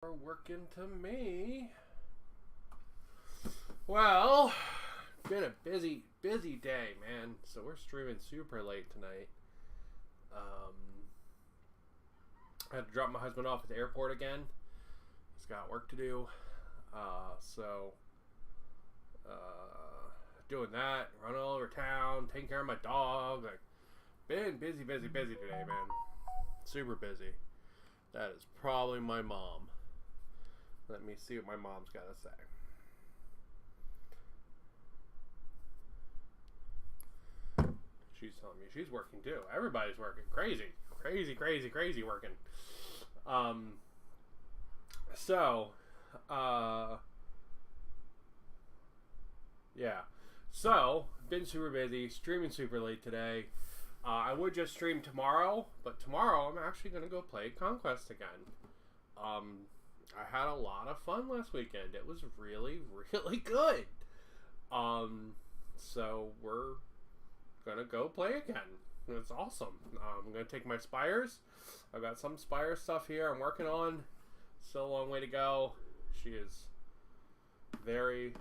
Are working to me. Well, been a busy day, man. So we're streaming super late tonight. I had to drop my husband off at the airport again. He's got work to do. Doing that, running all over town, taking care of my dog. Like, been busy today, man. Super busy. That is probably my mom. Let me see what my mom's got to say. She's telling me she's working too. Everybody's working. Crazy working. Yeah. So, been super busy, streaming super late today. I would just stream tomorrow, but tomorrow I'm actually going to go play Conquest again. I had a lot of fun last weekend. It was really good. So we're gonna go play again. It's awesome. I'm gonna take my spires. I've got some spire stuff here I'm working on. Still a long way to go. She is very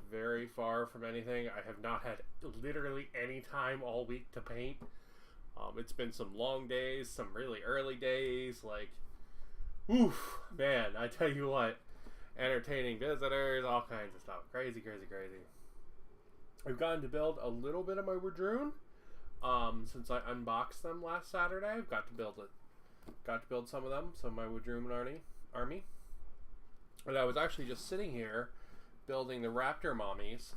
far from anything. I have not had literally any time all week to paint. It's been some long days, some really early days, like, oof, man, I tell you what, entertaining visitors, all kinds of stuff. Crazy. I've gotten to build a little bit of my wadrun. Since I unboxed them last Saturday, I've got to build some of them, some of my wadrun army. And I was actually just sitting here building the raptor mommies.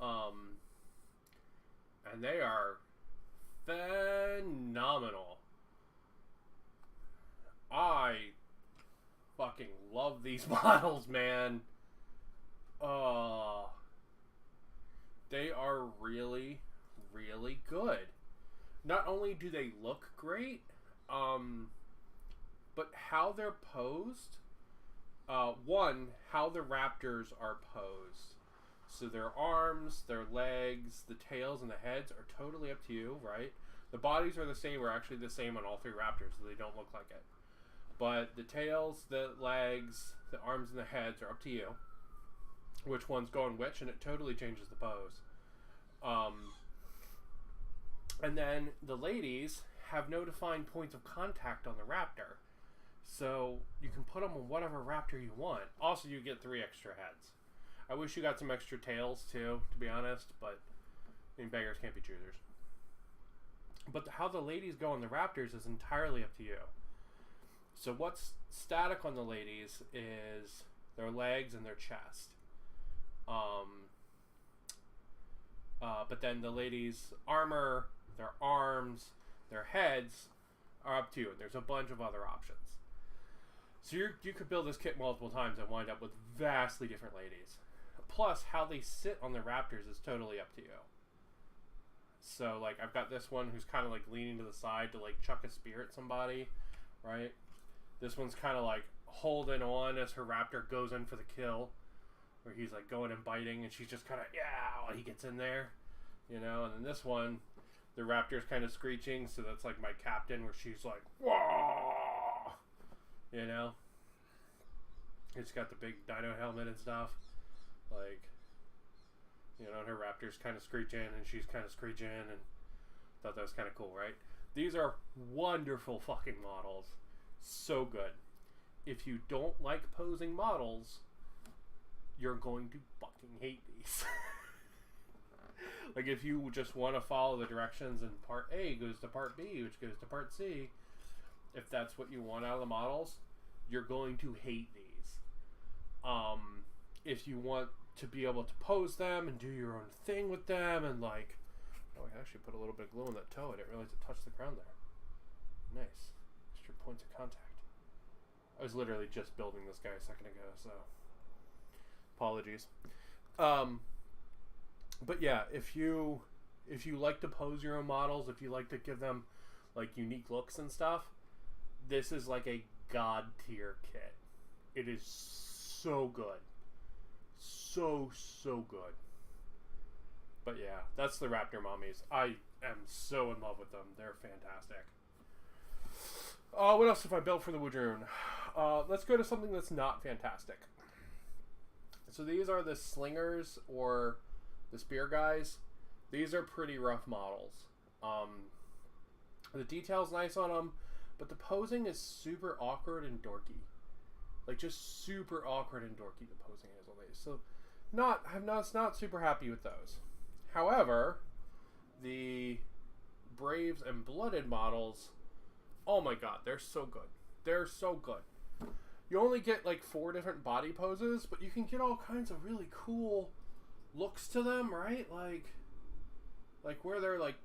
And they are phenomenal. I fucking love these models, man. They are really good. Not only do they look great, but how they're posed. One, how the raptors are posed. So their arms, their legs, the tails, and the heads are totally up to you, right? The bodies are the same, or actually the same on all three raptors, so they don't look like it. But the tails, the legs, the arms, and the heads are up to you. Which one's going which, and it totally changes the pose. And then the ladies have no defined points of contact on the raptor. So you can put them on whatever raptor you want. Also, you get 3 extra heads. I wish you got some extra tails too, to be honest, but I mean, beggars can't be choosers. But how the ladies go on the raptors is entirely up to you. So what's static on the ladies is their legs and their chest. But then the ladies' armor, their arms, their heads are up to you. There's a bunch of other options. So you could build this kit multiple times and wind up with vastly different ladies. Plus, how they sit on the raptors is totally up to you. So, like, I've got this one who's kind of, like, leaning to the side to, like, chuck a spear at somebody, right? This one's kind of, like, holding on as her raptor goes in for the kill. Where he's, like, going and biting, and she's just kind of, yeah, while he gets in there. You know? And then this one, the raptor's kind of screeching, so that's, like, my captain, where she's like, whoa! You know? It's got the big dino helmet and stuff. Like, you know, and her raptor's kind of screeching, and she's kind of screeching, and thought that was kind of cool, right? These are wonderful fucking models. So good. If you don't like posing models, you're going to fucking hate these. Like, if you just want to follow the directions and part A goes to part B, which goes to part C, if that's what you want out of the models, you're going to hate these. If you want to be able to pose them and do your own thing with them, and like, oh, I actually put a little bit of glue on that toe. I didn't realize it touched the ground there. Nice. Extra points of contact. I was literally just building this guy a second ago, so apologies. But yeah, if you like to pose your own models, if you like to give them like unique looks and stuff, this is like a god tier kit. It is so good. So good. But yeah, that's the raptor mommies. I am so in love with them. They're fantastic. What else have I built for the wadrun? let's go to something that's not fantastic. So these are the slingers or the spear guys. These are pretty rough models. The detail's nice on them, but the posing is super awkward and dorky. Like, just super awkward and dorky, the posing is on these. So, not super happy with those. However, the Braves and Blooded models, oh my god, they're so good. They're so good. You only get like 4 different body poses, but you can get all kinds of really cool looks to them, right? Like where they're like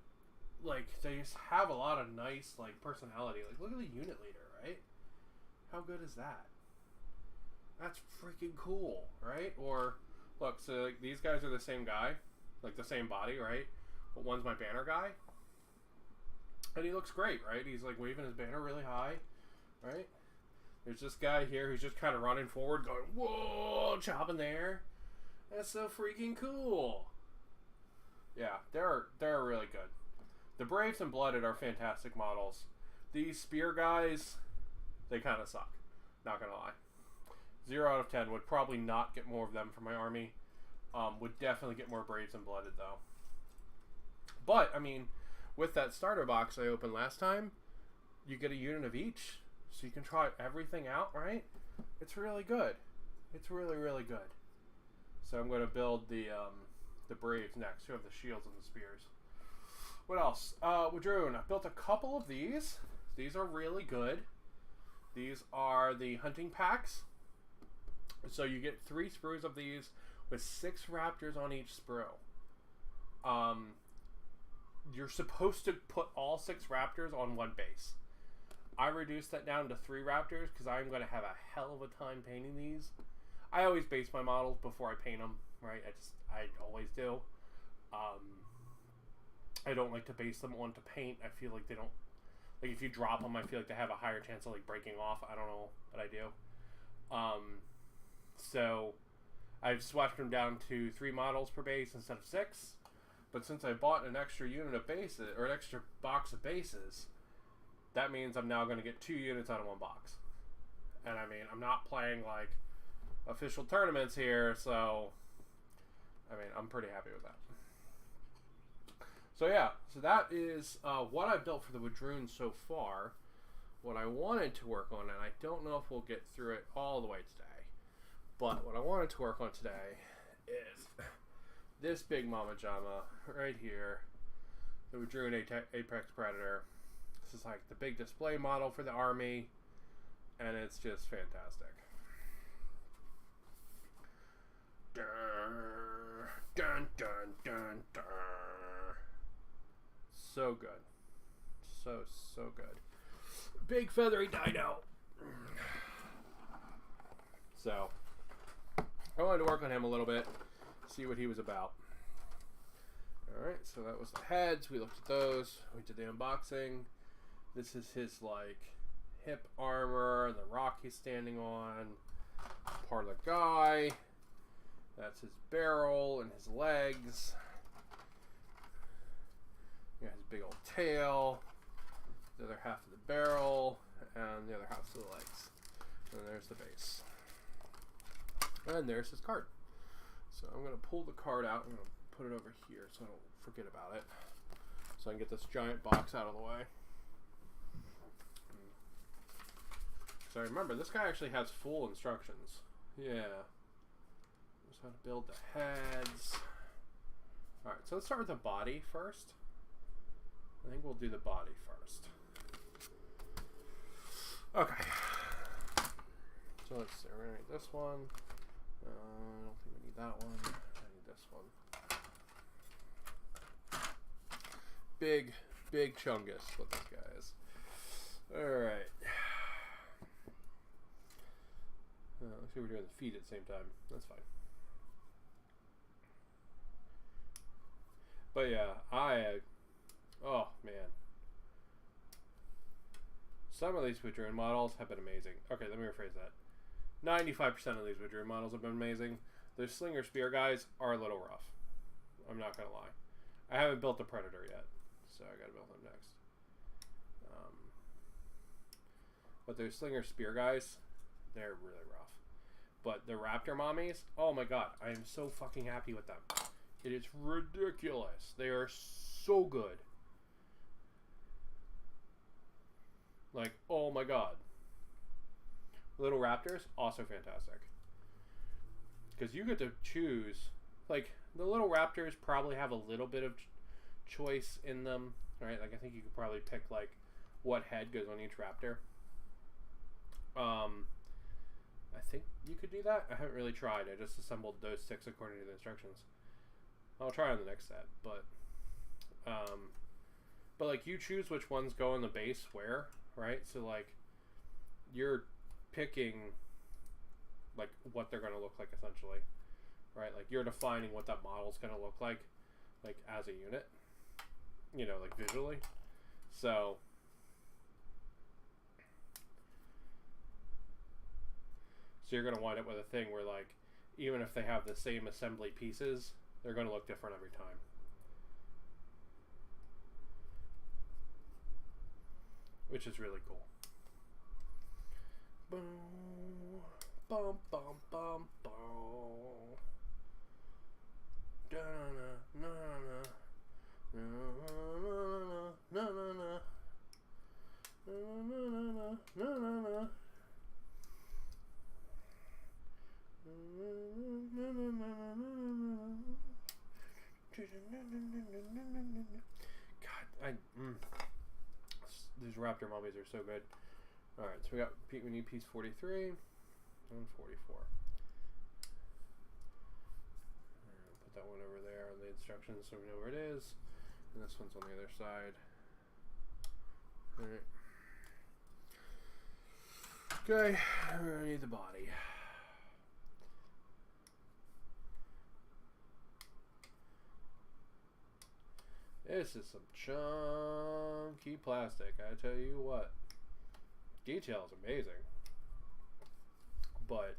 they just have a lot of nice like personality. Like, look at the unit leader, right? How good is that? That's freaking cool, right? Or look, so like these guys are the same guy, like the same body, right? But one's my banner guy, and he looks great, right? He's like waving his banner really high, right? There's this guy here who's just kind of running forward, going whoa, chopping there. That's so freaking cool. Yeah, they're really good. The Braves and Blooded are fantastic models. These spear guys, they kind of suck. Not gonna lie. 0 out of 10. Would probably not get more of them for my army. Would definitely get more Braves and Blooded though. But I mean, with that starter box I opened last time, you get a unit of each, so you can try everything out. Right? It's really good. It's really, really good. So I'm going to build the Braves next, who have the shields and the spears. What else? Wadrun. I built a couple of these. These are really good. These are the hunting packs. So you get 3 sprues of these with 6 raptors on each sprue. You're supposed to put all 6 raptors on one base. I reduced that down to 3 raptors because I'm going to have a hell of a time painting these. I always base my models before I paint them, right? I always do. I don't like to base them onto paint. I feel like they don't, like if you drop them, I feel like they have a higher chance of like breaking off. I don't know, but I do. So I've swatched them down to 3 models per base instead of 6. But since I bought an extra unit of bases, or an extra box of bases, that means I'm now going to get 2 units out of 1 box. And I mean, I'm not playing like official tournaments here, so I mean, I'm pretty happy with that. So yeah, so that is what I've built for the Wadrun so far. What I wanted to work on, and I don't know if we'll get through it all the way today, but what I wanted to work on today is this big mama jama right here, the Wadrun Apex Predator. This is like the big display model for the army, and it's just fantastic. Dun, dun, dun, dun, dun. So good. So good. Big feathery dino. So, I wanted to work on him a little bit, see what he was about. Alright, so that was the heads. We looked at those. We did the unboxing. This is his, like, hip armor and the rock he's standing on. Part of the guy. That's his barrel and his legs. Yeah, his big old tail. The other half of the barrel. And the other half of the legs. And there's the base. And there's his card. So I'm going to pull the card out. I'm going to put it over here so I don't forget about it. So I can get this giant box out of the way. So remember, this guy actually has full instructions. Yeah. Just how to build the heads. Alright, so let's start with the body first. I think we'll do the body first. Okay. So let's see, we're going to need this one. I don't think we need that one. I need this one. Big chungus, what this guy is. Alright. Let's see, we're doing the feet at the same time. That's fine. But yeah, oh man. Some of these Wadrun models have been amazing. Okay, let me rephrase that. 95% of these Wadrun models have been amazing. The Slinger Spear guys are a little rough. I'm not going to lie. I haven't built the Predator yet, so I got to build them next. But those Slinger Spear guys, They're really rough. But the raptor mommies, oh my god, I am so fucking happy with them. It is ridiculous. They are so good. Like, oh my god. Little raptors, also fantastic. Because you get to choose, like, the little raptors probably have a little bit of choice in them, right? Like, I think you could probably pick, like, what head goes on each raptor. I think you could do that. I haven't really tried. I just assembled those 6 according to the instructions. I'll try on the next set, but like, you choose which ones go in the base where, right? So, like, you're picking, like, what they're going to look like, essentially, right? Like, you're defining what that model's going to look like as a unit, you know, like, visually. So you're going to wind up with a thing where, like, even if they have the same assembly pieces, they're going to look different every time. Which is really cool. Boom, bum, bum, bum, bum. Da na na na na na na na na na. God, these raptor mummies are so good. Alright, so we need piece 43 and 44. Put that one over there on the instructions so we know where it is. And this one's on the other side. Alright. Okay, we're gonna need the body. This is some chunky plastic, I tell you what. Detail is amazing. But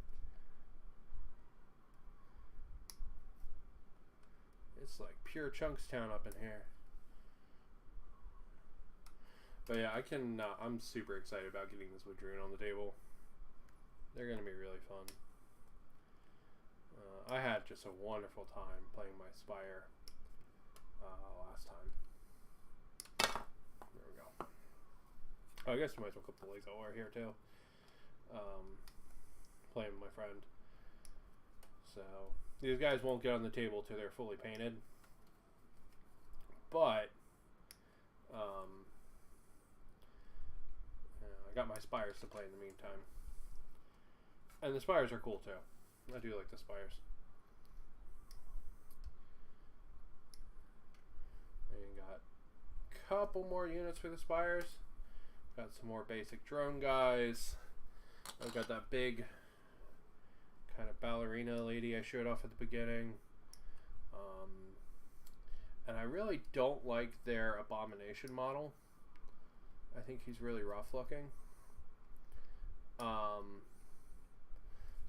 it's like pure Chunkstown up in here. But yeah, I'm super excited about getting this wadrun on the table. They're going to be really fun. I had just a wonderful time playing my Spire last time. There we go. Oh, I guess we might as well clip the legs over here too. Playing with my friend. So these guys won't get on the table till they're fully painted. But I got my Spires to play in the meantime. And the Spires are cool too. I do like the Spires. And got a couple more units for the Spires. Got some more basic drone guys. I've got that big kind of ballerina lady I showed off at the beginning. And I really don't like their abomination model. I think he's really rough looking.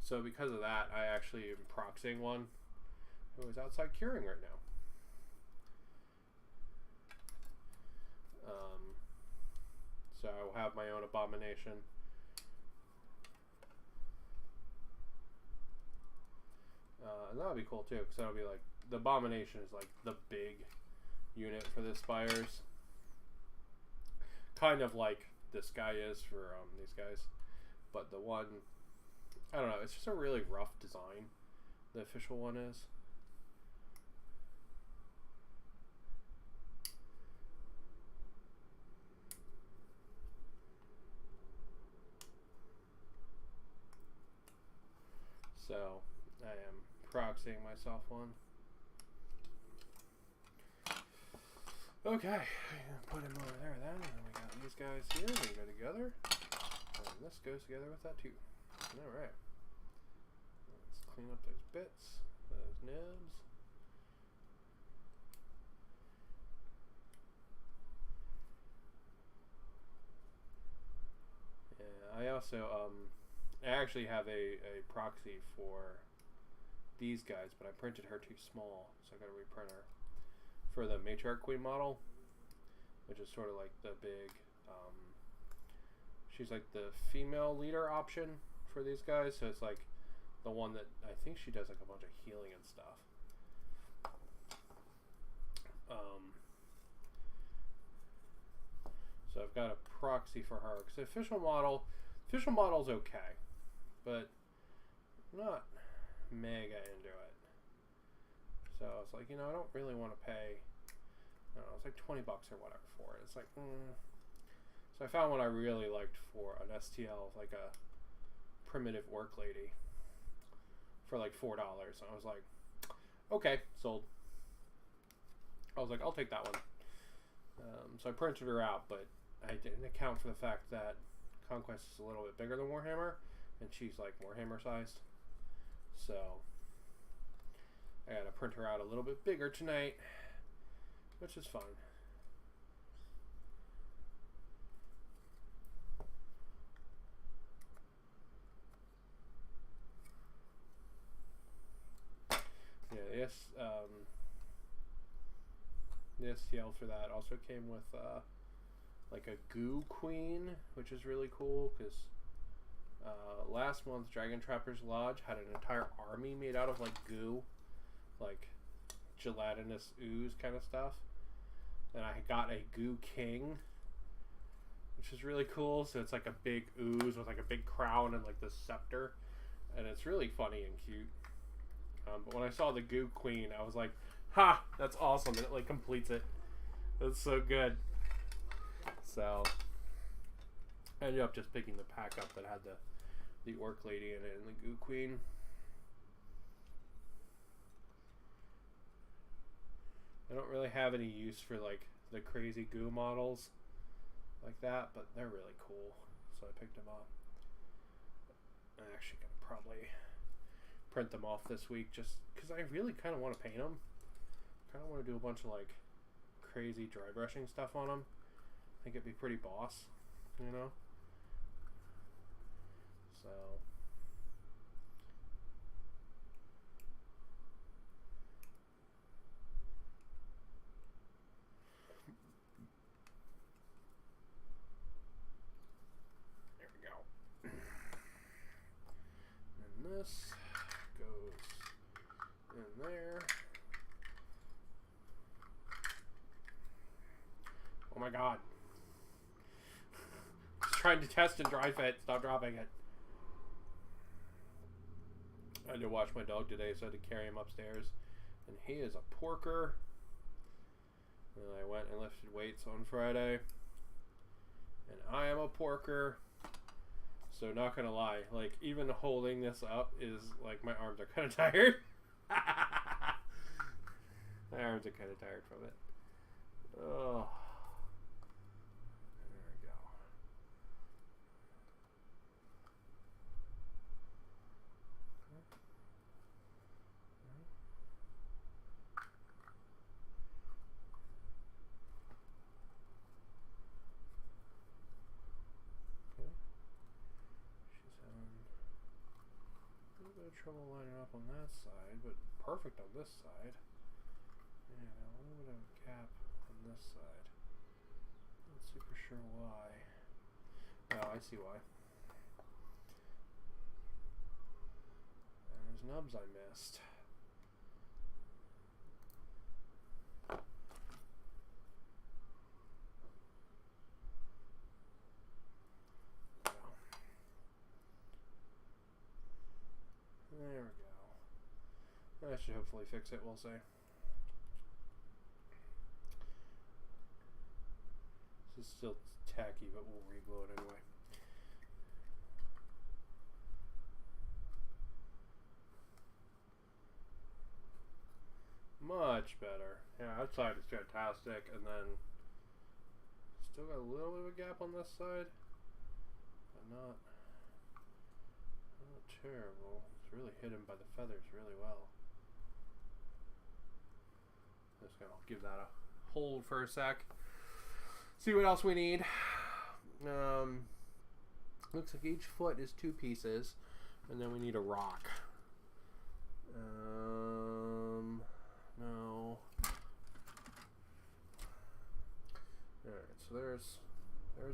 So because of that, I actually am proxying one who is outside curing right now. So I will have my own abomination. And that'll be cool too, because that'll be like, the abomination is like the big unit for the Spires. Kind of like this guy is for these guys. But the one, I don't know, it's just a really rough design. The official one is. So I am proxying myself one. Okay, put him over there then, and then we got these guys here, they go together, and this goes together with that too. Alright, let's clean up those bits, those nibs. Yeah, I also, I actually have a proxy for these guys, but I printed her too small, so I gotta reprint her. For the Matriarch Queen model, which is sort of like the big, she's like the female leader option for these guys. So it's like the one that I think she does like a bunch of healing and stuff. So I've got a proxy for her because the official model's okay, but not mega into it. So it's like, you know, I don't really want to pay, I don't know, it's like $20 or whatever for it. It's like, So I found one I really liked for an STL, like a primitive work lady, for like $4. And I was like, okay, sold. I was like, I'll take that one. So I printed her out, but I didn't account for the fact that Conquest is a little bit bigger than Warhammer, and she's like Warhammer sized. So I gotta print her out a little bit bigger tonight, which is fine. Yeah, yes. The STL for that also came with like a goo queen, which is really cool because last month Dragon Trappers Lodge had an entire army made out of like goo, like gelatinous ooze kind of stuff, and I got a goo king, which is really cool. So it's like a big ooze with like a big crown and like this scepter, and it's really funny and cute. But when I saw the goo queen, I was like, ha, that's awesome. And it like completes it. That's so good. So I ended up just picking the pack up that had the orc lady in it and the goo queen. I don't really have any use for like the crazy goo models like that, but they're really cool. So I picked them up. I'm actually gonna probably print them off this week just because I really kind of want to paint them. Kind of want to do a bunch of like crazy dry brushing stuff on them. I think it'd be pretty boss, you know? So there we go. And this goes in there. Oh my god. Just trying to test and dry fit. Stop dropping it. I had to watch my dog today, so I had to carry him upstairs. And he is a porker. And I went and lifted weights on Friday. And I am a porker. So not gonna lie, like even holding this up is like my arms are kind of tired. My arms are kind of tired from it. Oh. Trouble lining up on that side, but perfect on this side. And a little bit of a gap on this side. Not super sure why. Oh, I see why. There's nubs I missed. There we go. That should hopefully fix it, we'll see. This is still tacky, but we'll re-glue it anyway. Much better. Yeah, that side is fantastic, and then still got a little bit of a gap on this side, but not terrible. Really hidden by the feathers really well. Just gonna give that a hold for a sec. See what else we need. Looks like each foot is 2 pieces, and then we need a rock. No. Alright, so there's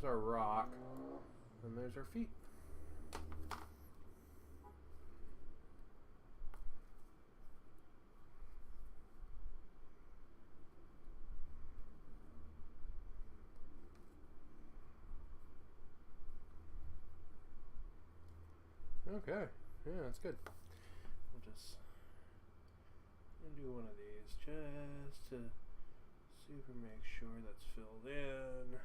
our rock, and there's our feet. Okay. Yeah, that's good. We'll just do one of these just to super make sure that's filled in.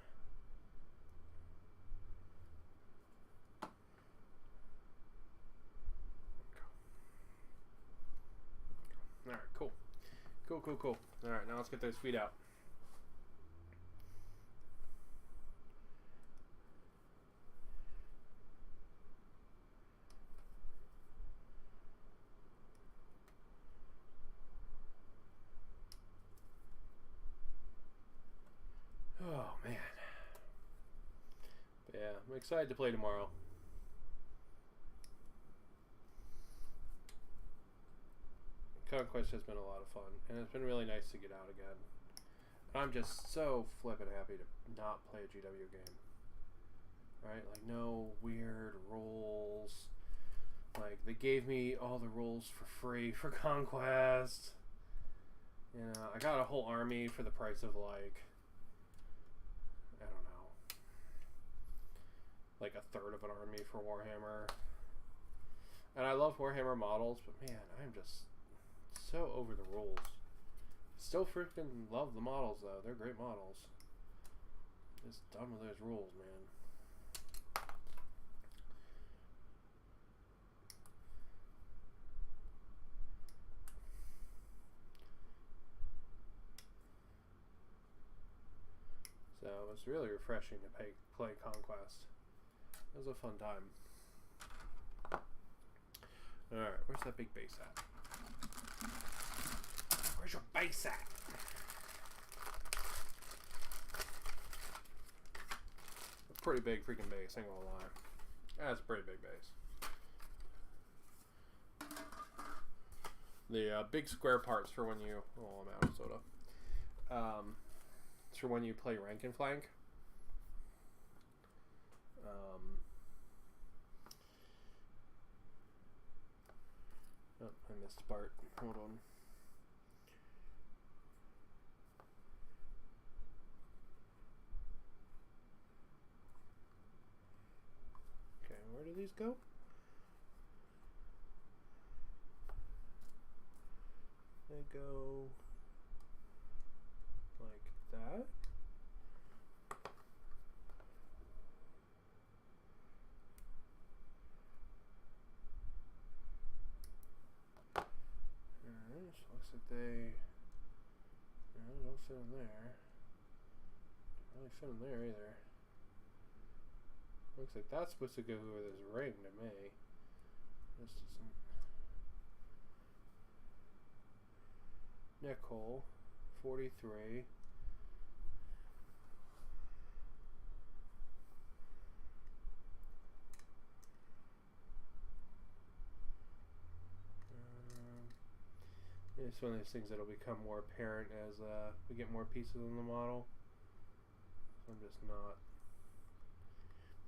Alright, cool. Cool. Alright, now let's get those feet out. Oh, man. But yeah, I'm excited to play tomorrow. Conquest has been a lot of fun, and it's been really nice to get out again. I'm just so flippin' happy to not play a GW game. Right? Like, no weird rules. Like, they gave me all the rules for free for Conquest. You know, I got a whole army for the price of, like, I don't know, like a third of an army for Warhammer. And I love Warhammer models, but man, I'm just so over the rules. Still freaking love the models, though. They're great models. Just done with those rules, man. So it's really refreshing to play Conquest. It was a fun time. Alright, where's that big base at? Where's your base at? A pretty big freaking base, ain't gonna lie. That's a pretty big base. The big square parts for when you... Oh, I'm out of soda. It's for when you play rank and flank. Oh, I missed part. Hold on. Okay, where do these go? They go like that. Alright, looks like they don't fit in there. Don't really fit in there either. Looks like that's supposed to go over this ring to me. This doesn't. Neck hole, 43. It's one of those things that'll become more apparent as we get more pieces in the model. So I'm just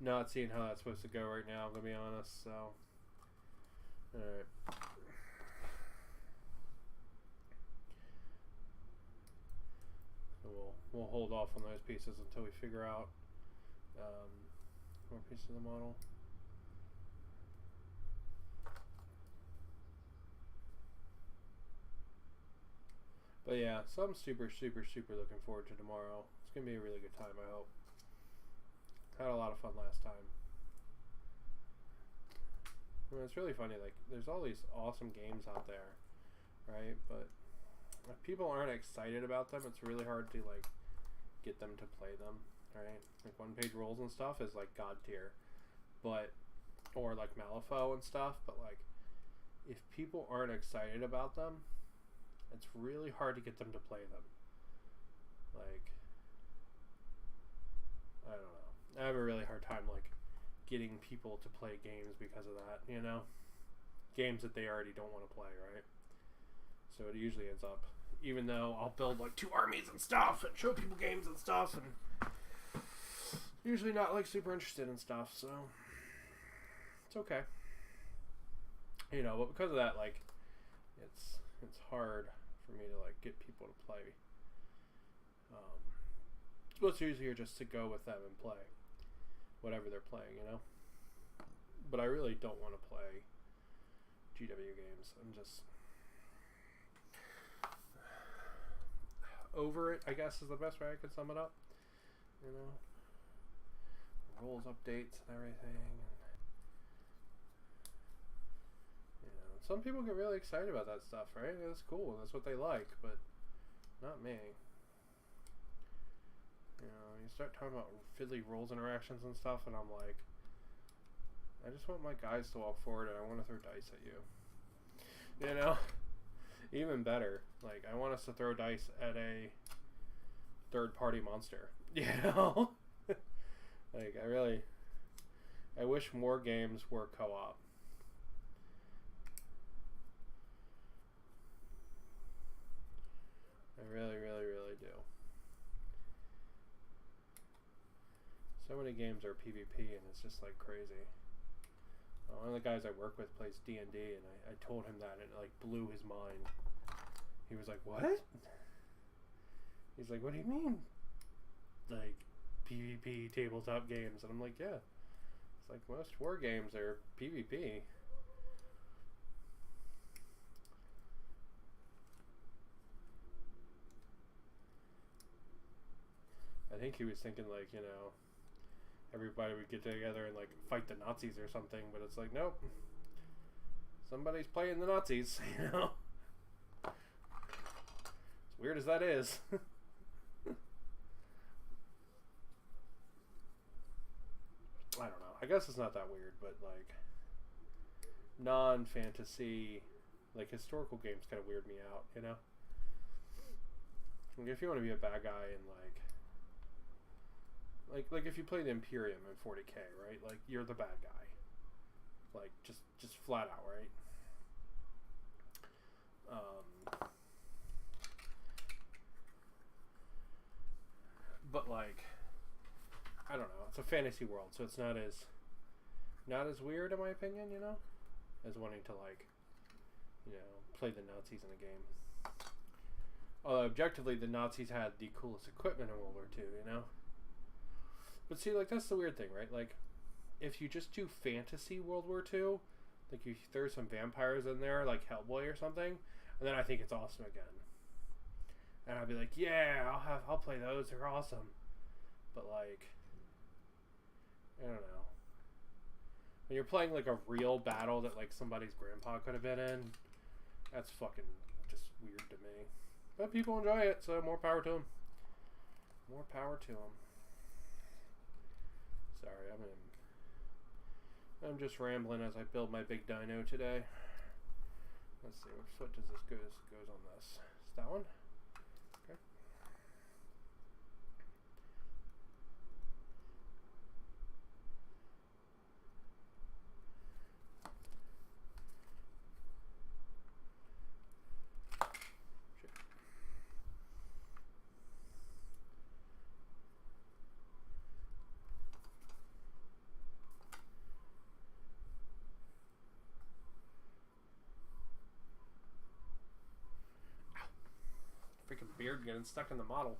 not seeing how that's supposed to go right now, I'm gonna be honest. So, alright. So we'll hold off on those pieces until we figure out more pieces of the model. But yeah, so I'm super looking forward to tomorrow. It's gonna be a really good time, I hope. Had a lot of fun last time. I mean, it's really funny, like, there's all these awesome games out there, right? But if people aren't excited about them, it's really hard to, like, get them to play them, right? Like, one-page rules and stuff is, like, god tier. But, or, like, Malifaux and stuff, but, like, if people aren't excited about them, it's really hard to get them to play them. Like, I don't know. I have a really hard time, like, getting people to play games because of that, you know? Games that they already don't want to play, right? So it usually ends up, even though I'll build, like, 2 armies and stuff and show people games and stuff, and usually not, like, super interested in stuff, so it's okay. You know, but because of that, like, it's hard for me to, like, get people to play. It's much easier just to go with them and play whatever they're playing, you know? but I really don't want to play GW games. I'm just over it, I guess, is the best way I could sum it up. You know, rules updates and everything. You know, some people get really excited about that stuff, right? That's cool. That's what they like, but not me. You know, you start talking about fiddly rules interactions and stuff, and I'm like, I just want my guys to walk forward, and I want to throw dice at you. You know, even better. Like, I want us to throw dice at a third-party monster. You know, like I wish more games were co-op. I really, really, really do. So many games are PvP, and it's just like crazy. One of the guys I work with plays D&D, and I told him that, and it like blew his mind. He was like, "What?" He's like, "What do you mean? Like PvP tabletop games?" And I'm like, "Yeah." It's like most war games are PvP. I think he was thinking like, you know, everybody would get together and like fight the Nazis or something, but it's like, nope. Somebody's playing the Nazis, you know? As weird as that is. I don't know. I guess it's not that weird, but like non-fantasy, like historical games kind of weird me out, you know? Like if you want to be a bad guy and like if you play the Imperium in 40k, right? Like you're the bad guy, like just flat out, right? But like, I don't know. It's a fantasy world, so it's not as weird in my opinion, you know, as wanting to like, you know, play the Nazis in a game. Although objectively, the Nazis had the coolest equipment in World War II, you know. But see, like, that's the weird thing, right? Like, if you just do fantasy World War II, like, you throw some vampires in there, like Hellboy or something, and then I think it's awesome again. And I'd be like, yeah, I'll play those, they're awesome. But, like, I don't know. When you're playing, like, a real battle that, like, somebody's grandpa could have been in, that's fucking just weird to me. But people enjoy it, so more power to them. More power to them. Sorry, I'm just rambling as I build my big dino today. Let's see, which foot does this goes on this? Is that one? Okay. Freaking beard getting stuck in the model.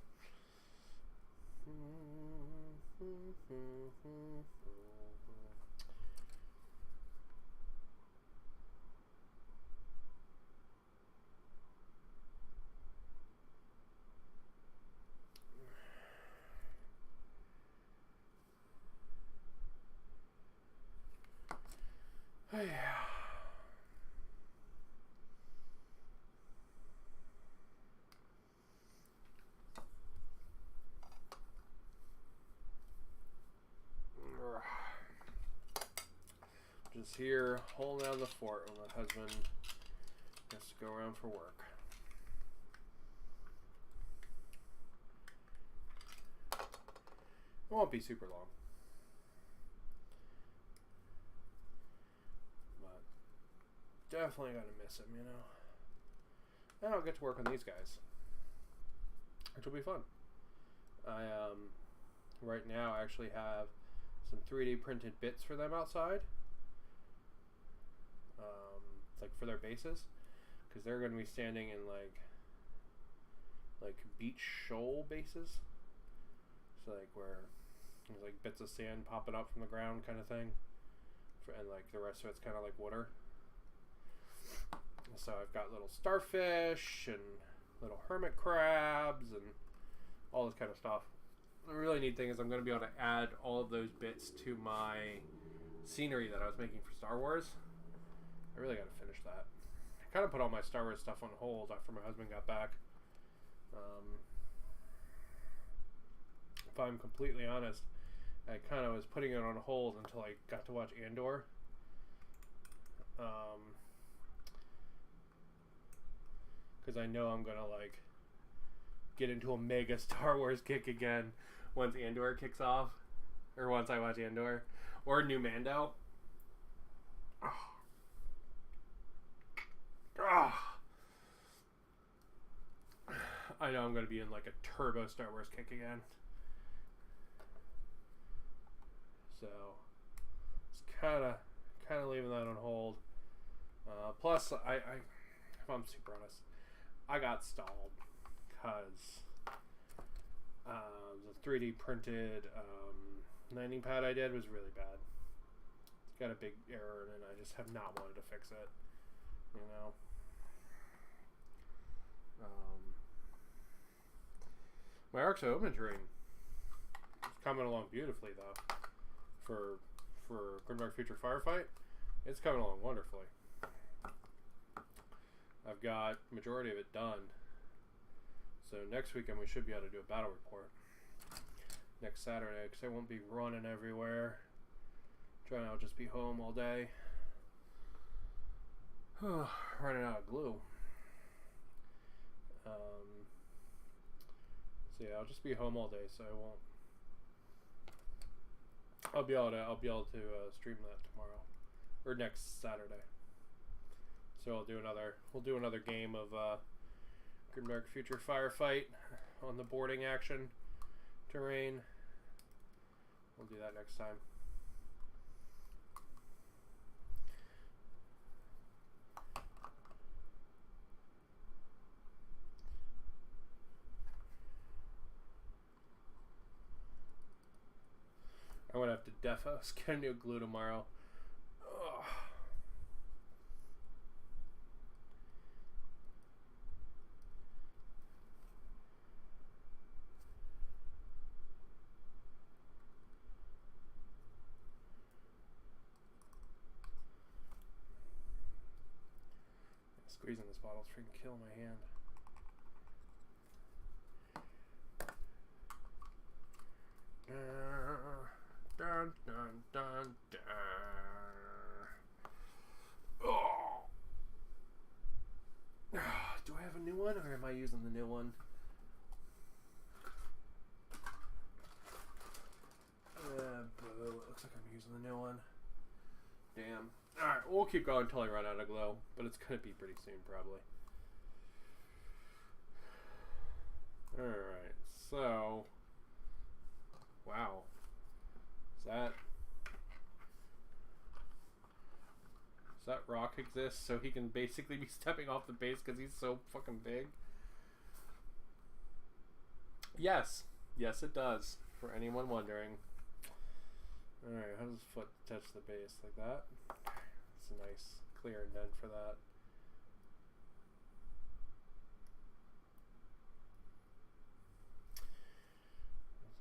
Just here holding down the fort when my husband has to go around for work. It won't be super long. But definitely gonna miss him, you know. And I'll get to work on these guys, which will be fun. I right now I actually have some 3D printed bits for them outside. Like for their bases, because they're going to be standing in like beach shoal bases, so like where there's like bits of sand popping up from the ground kind of thing and like the rest of it's kind of like water. So I've got little starfish and little hermit crabs and all this kind of stuff. The really neat thing is I'm going to be able to add all of those bits to my scenery that I was making for Star Wars. I really got to finish that. I kind of put all my Star Wars stuff on hold after my husband got back. If I'm completely honest, I kind of was putting it on hold until I got to watch Andor. Because I know I'm going to like get into a mega Star Wars kick again once Andor kicks off. Or once I watch Andor. Or New Mando. Oh. Oh. I know I'm going to be in like a turbo Star Wars kick again. So, it's kind of leaving that on hold. Plus, if I'm super honest, I got stalled because the 3D printed landing pad I did was really bad. It's got a big error in it, and I just have not wanted to fix it. You know. My Arcs of Imagery is coming along beautifully, though. For Grimdark Future Firefight, it's coming along wonderfully. I've got majority of it done. So next weekend we should be able to do a battle report. Next Saturday, because I won't be running everywhere. I'll just be home all day. Running out of glue. So yeah, I'll just be home all day, so I won't. I'll be able to stream that tomorrow or next Saturday. So we'll do another game of Grimdark Future Firefight on the boarding action terrain. We'll do that next time. I'm gonna have to defos get new glue tomorrow. Ugh. Squeezing this bottle is freaking killing my hand. Dun, dun, dun, dun. Oh. Do I have a new one, or am I using the new one? Boo. It looks like I'm using the new one. Damn. Alright, we'll keep going until I run out of glow, but it's going to be pretty soon, probably. Alright, so... Wow. Does that rock exist so he can basically be stepping off the base because he's so fucking big? Yes. Yes, it does. For anyone wondering. Alright, how does his foot touch the base? Like that? It's a nice clear indent for that. Let's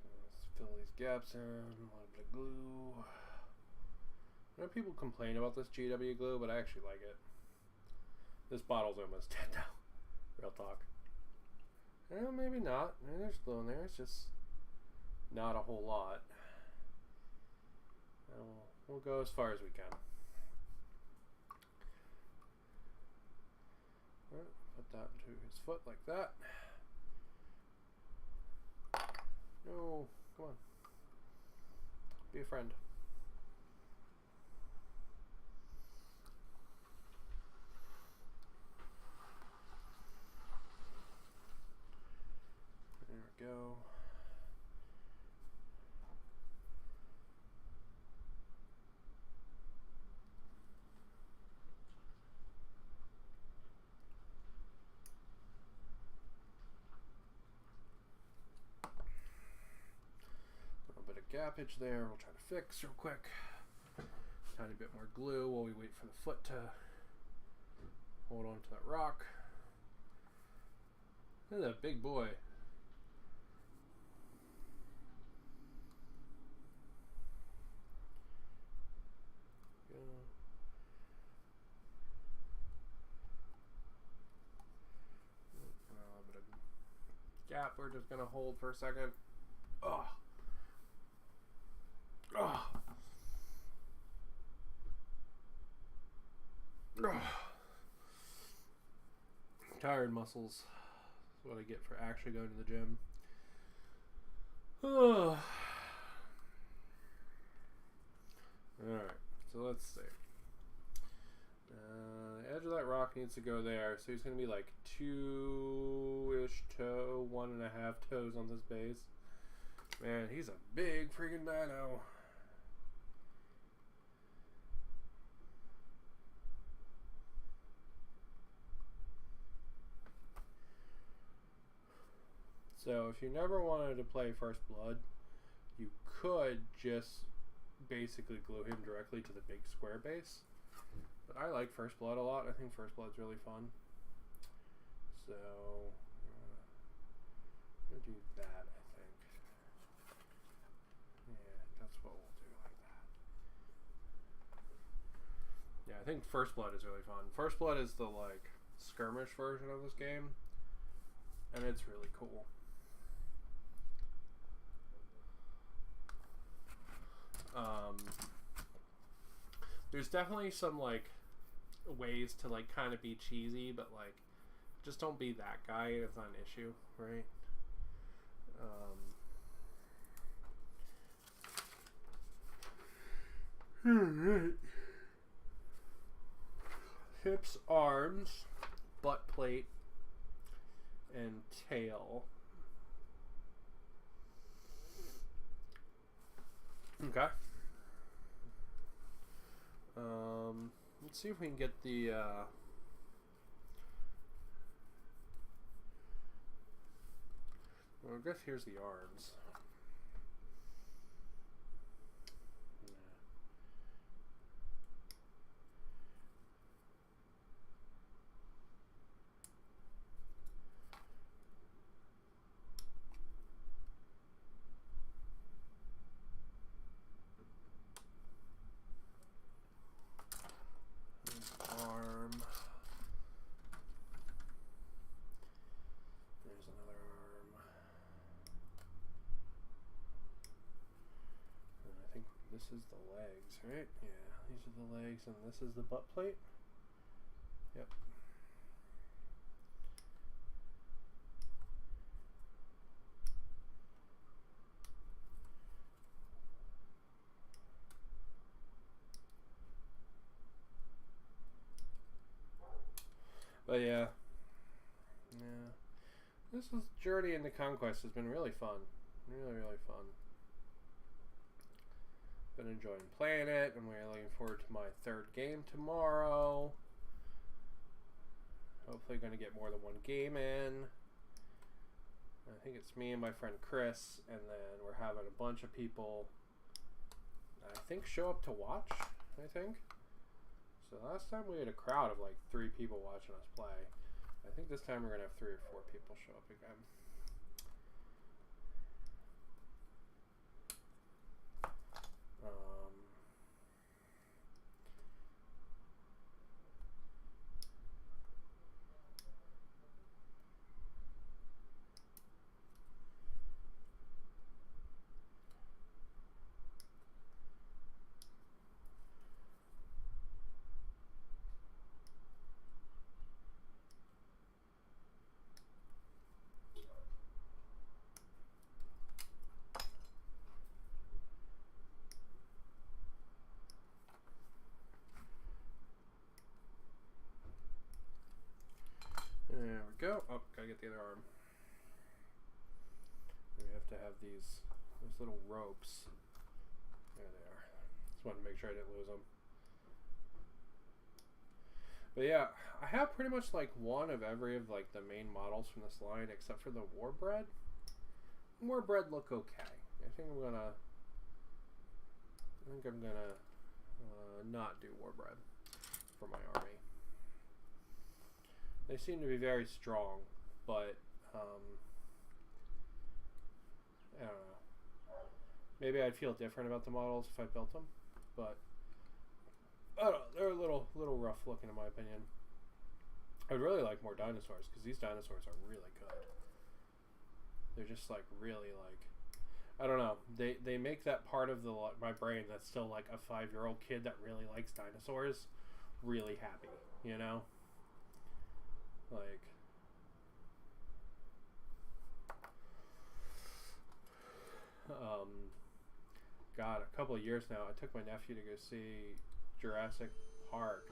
fill these gaps in. A little bit of glue. I know people complain about this GW glue, but I actually like it. This bottle's almost dead now. Real talk. Well, maybe not. Maybe there's glue in there. It's just not a whole lot. We'll go as far as we can. Right, put that into his foot like that. No, come on. Be a friend. There we go. Gappage there, we'll try to fix real quick. Tiny bit more glue while we wait for the foot to hold on to that rock. Look at that big boy. Gap, we're just gonna hold for a second. Oh. Oh. Oh. Tired muscles. That's what I get for actually going to the gym. Oh. Alright, so let's see. The edge of that rock needs to go there, so he's going to be like 2-ish toe, 1.5 toes on this base. Man, he's a big freaking dino. So if you never wanted to play First Blood, you could just basically glue him directly to the big square base. But I like First Blood a lot. I think First Blood's really fun. So I'm gonna do that, I think. Yeah, that's what we'll do, like that. Yeah, I think First Blood is really fun. First Blood is the like skirmish version of this game, and it's really cool. There's definitely some like ways to like kind of be cheesy, but like just don't be that guy and it's not an issue, right? Alright. Hips, arms, butt plate, and tail. Okay. Let's see if we can get the well, I guess here's the arms. This is the legs, right? Yeah, these are the legs, and this is the butt plate. Yep. But yeah. This journey into Conquest has been really fun. Really, really fun. Been enjoying playing it, and we're looking forward to my third game tomorrow. Hopefully going to get more than one game in. I think it's me and my friend Chris, and then we're having a bunch of people, I think, show up to watch, I think. So last time we had a crowd of like 3 people watching us play. I think this time we're going to have 3 or 4 people show up again. There we go. Oh, gotta get the other arm. We have to have these little ropes. There they are. Just wanted to make sure I didn't lose them. But yeah, I have pretty much like one of every of like the main models from this line except for the Warbred. Warbred look okay. I think I'm gonna not do warbread for my army. They seem to be very strong, but I don't know. Maybe I'd feel different about the models if I built them, but I don't know. They're a little rough looking in my opinion. I'd really like more dinosaurs because these dinosaurs are really good. They're just like really like, I don't know. They make that part of my brain that's still like a 5-year-old kid that really likes dinosaurs really happy, you know? Like, God, a couple of years now, I took my nephew to go see Jurassic Park,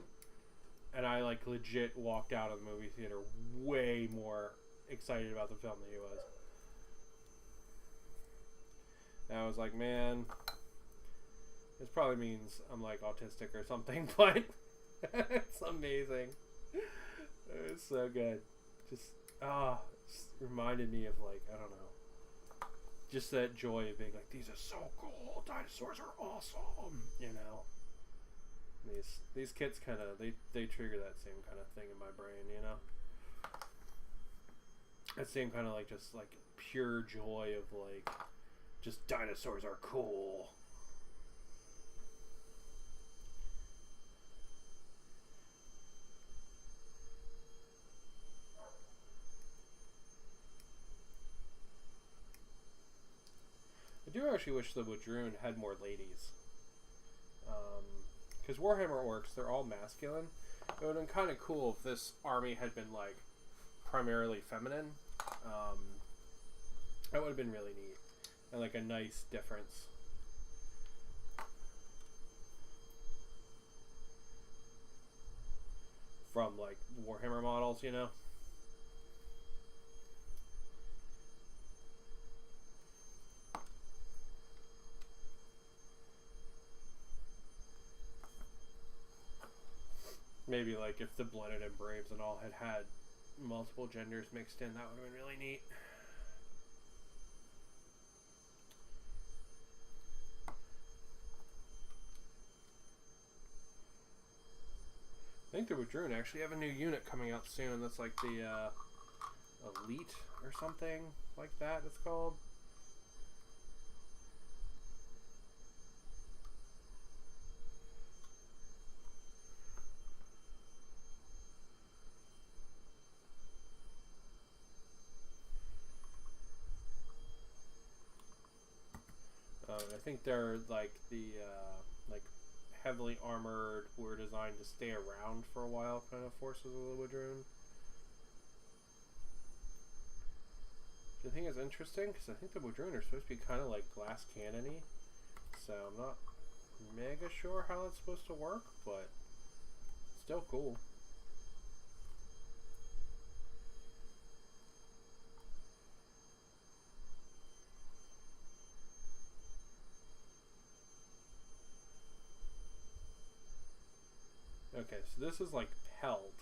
and I like legit walked out of the movie theater way more excited about the film than he was. And I was like, man, this probably means I'm like autistic or something, but it's amazing. It's so good. Just reminded me of like, I don't know, just that joy of being like, these are so cool. Dinosaurs are awesome. You know, these kits kind of they trigger that same kind of thing in my brain. You know, that same kind of like just like pure joy of like, just dinosaurs are cool. I do actually wish the wadrun had more ladies. Because Warhammer orcs, they're all masculine. It would have been kind of cool if this army had been like primarily feminine. That would have been really neat. And like a nice difference. From like Warhammer models, you know? Maybe like if the Blooded and Braves and all had multiple genders mixed in, that would have been really neat. I think the wadrun actually have a new unit coming out soon that's like the Elite or something like that it's called. I think they're like the like heavily armored, were designed to stay around for a while kind of forces of the wadrun. Which I think is interesting because I think the wadrun are supposed to be kind of like glass cannon-y, so I'm not mega sure how that's supposed to work, but still cool. Okay, so this is like pelled.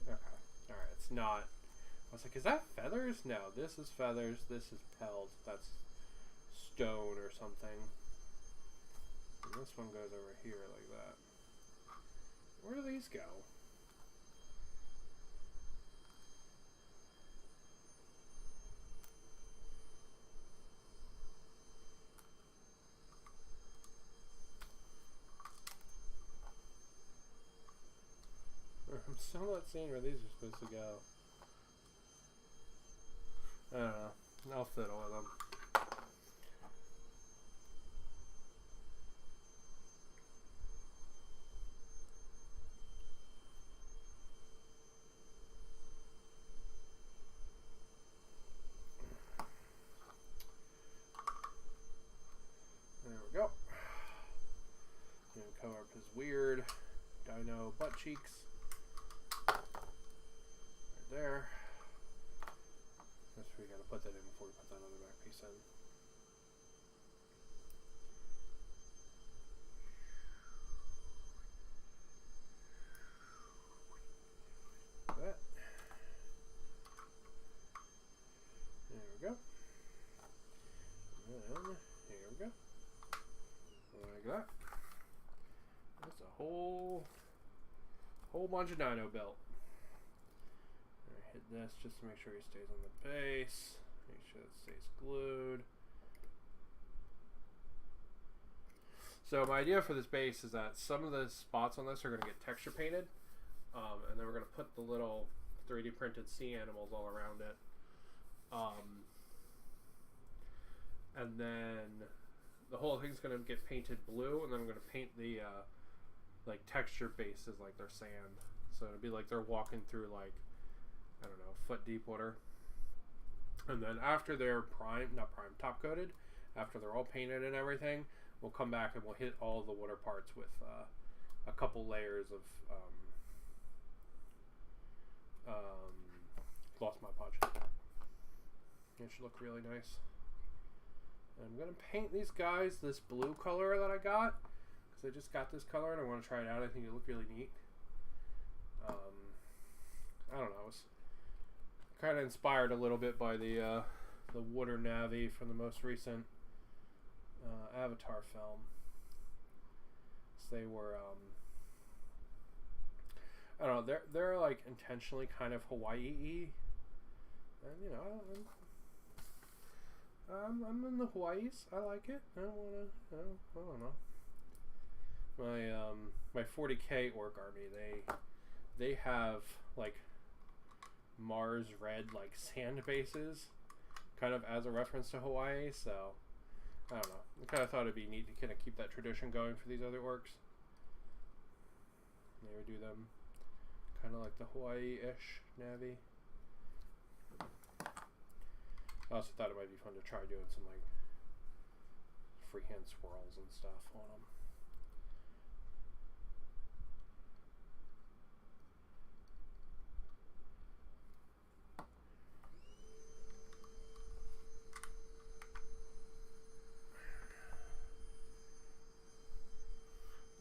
Okay, alright, it's not. I was like, is that feathers? No, this is feathers, this is pelled. That's stone or something. And this one goes over here like that. Where do these go? I'm still not seeing where these are supposed to go. I don't know. I'll fiddle with them. There we go. I'm gonna cover up his weird dino butt cheeks. There. That's where we gotta put that in before we put that other back piece in. That. There we go. And then here we go. Like that. whole bunch of dino built. I hit this just to make sure he stays on the base. Make sure it stays glued. So my idea for this base is that some of the spots on this are going to get texture painted, and then we're going to put the little 3D printed sea animals all around it. And then the whole thing's going to get painted blue, and then I'm going to paint the like texture bases like they're sand. So it'll be like they're walking through like, I don't know, foot deep water. And then after they're top coated, after they're all painted and everything, we'll come back and we'll hit all the water parts with a couple layers of gloss Mod Podge. It should look really nice. I'm going to paint these guys this blue color that I got, because I just got this color and I want to try it out. I think it look really neat. I don't know. I was kind of inspired a little bit by the water navy from the most recent Avatar film. So they were, I don't know. They're like intentionally kind of Hawaii-y, and you know, I'm in the Hawaiis. I like it. I don't know. My 40K orc army, they have like Mars red like sand bases, kind of as a reference to Hawaii. So I don't know. I kind of thought it'd be neat to kind of keep that tradition going for these other orcs. They would do them kind of like the Hawaii-ish navy. I also thought it might be fun to try doing some like freehand swirls and stuff on them.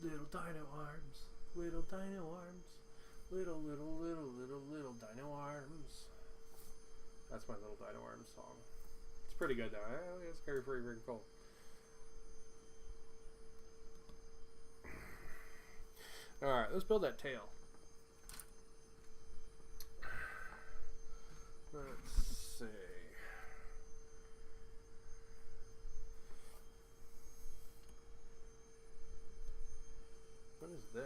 Little dino arms, little dino arms, little dino arms. That's my little dino arms song. It's pretty good though. It's very cool. Alright, let's build that tail. Let's see. What is this?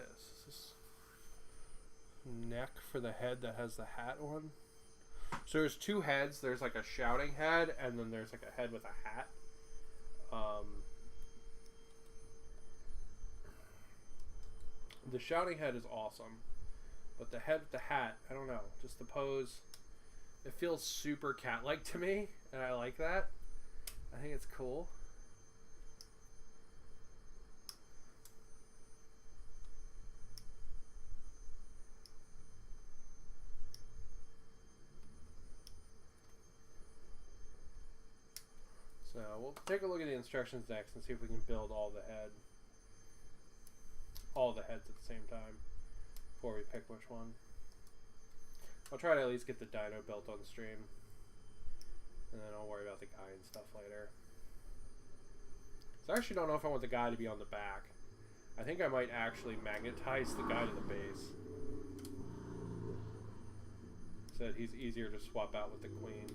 Is this neck for the head that has the hat on? So there's two heads. There's like a shouting head, and then there's like a head with a hat. The shouting head is awesome, but the head with the hat, I don't know. Just the pose, it feels super cat-like to me, and I like that. I think it's cool. So we'll take a look at the instructions next and see if we can build all the heads at the same time before we pick which one. I'll try to at least get the dino built on the stream, and then I'll worry about the guy and stuff later. So I actually don't know if I want the guy to be on the back. I think I might actually magnetize the guy to the base so that he's easier to swap out with the queen.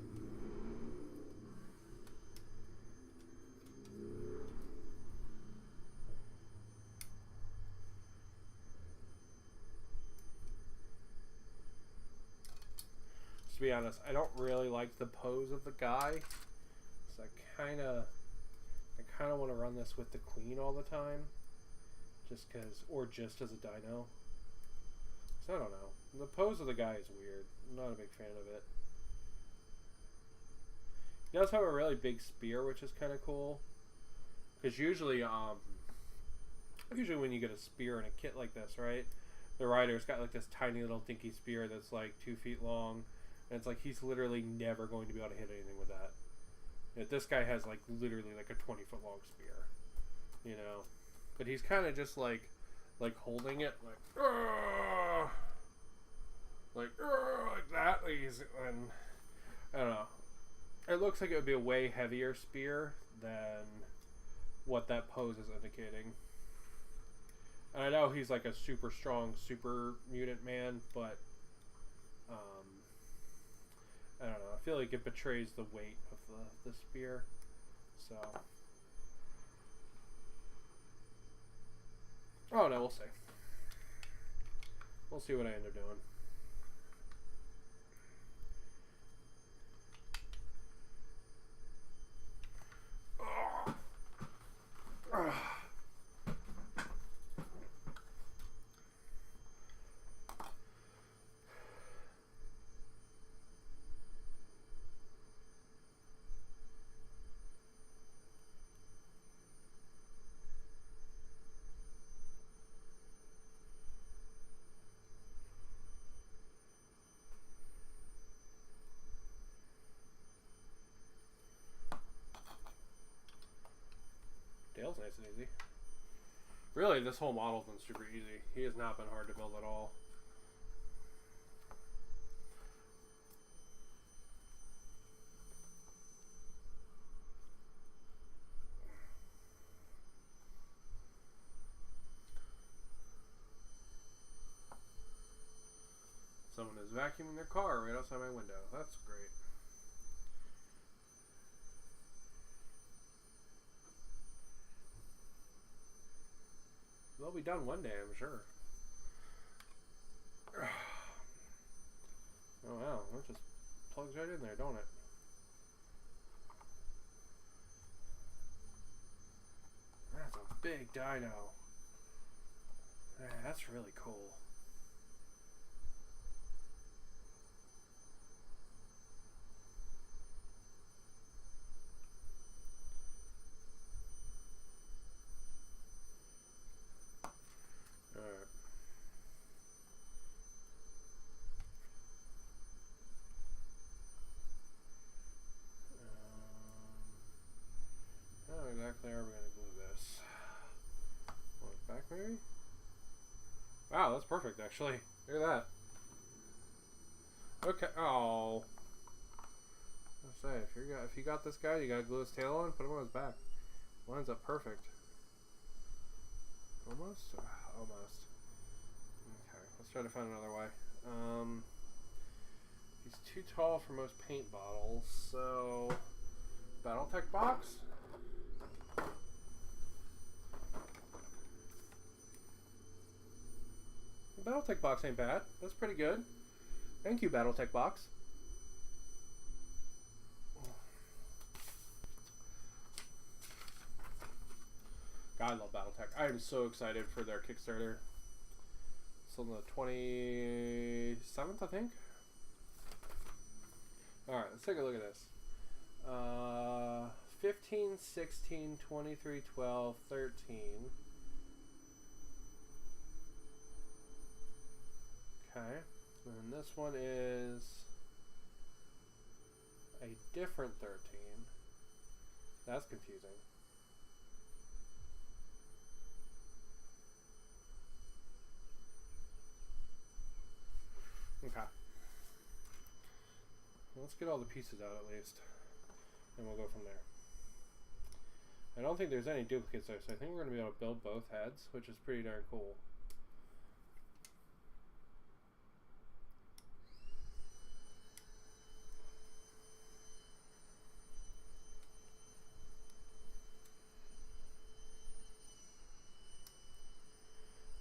To be honest, I don't really like the pose of the guy, so I kind of want to run this with the queen all the time, just as a dino. So I don't know. The pose of the guy is weird. I'm not a big fan of it. He does have a really big spear, which is kind of cool, because usually when you get a spear in a kit like this, right, the rider's got like this tiny little dinky spear that's like 2 feet long. And it's like he's literally never going to be able to hit anything with that. Yet this guy has like literally like a 20-foot long spear, you know. But he's kind of just like holding it like that. And I don't know. It looks like it would be a way heavier spear than what that pose is indicating. And I know he's like a super strong, super mutant man, but I don't know. I feel like it betrays the weight of the spear. So, oh no, we'll see. We'll see what I end up doing. Dale's nice and easy. Really, this whole model's been super easy. He has not been hard to build at all. Someone is vacuuming their car right outside my window. That's great. They'll be done one day, I'm sure. Oh wow, that just plugs right in there, don't it? That's a big dino. Man, that's really cool. Alright. How exactly are we going to glue this? Want it back maybe? Wow, that's perfect actually. Look at that. Okay. Oh. I say, if you got this guy, you gotta glue his tail on, put him on his back. Lines up perfect. Almost? Almost. Okay, let's try to find another way. He's too tall for most paint bottles, so Battletech box. The Battletech box ain't bad. That's pretty good. Thank you, Battletech box. God, I love Battletech. I am so excited for their Kickstarter. It's on the 27th, I think. Alright, let's take a look at this. 15, 16, 23, 12, 13. Okay. And this one is a different 13. That's confusing. Okay. Let's get all the pieces out at least. And we'll go from there. I don't think there's any duplicates there, so I think we're going to be able to build both heads, which is pretty darn cool.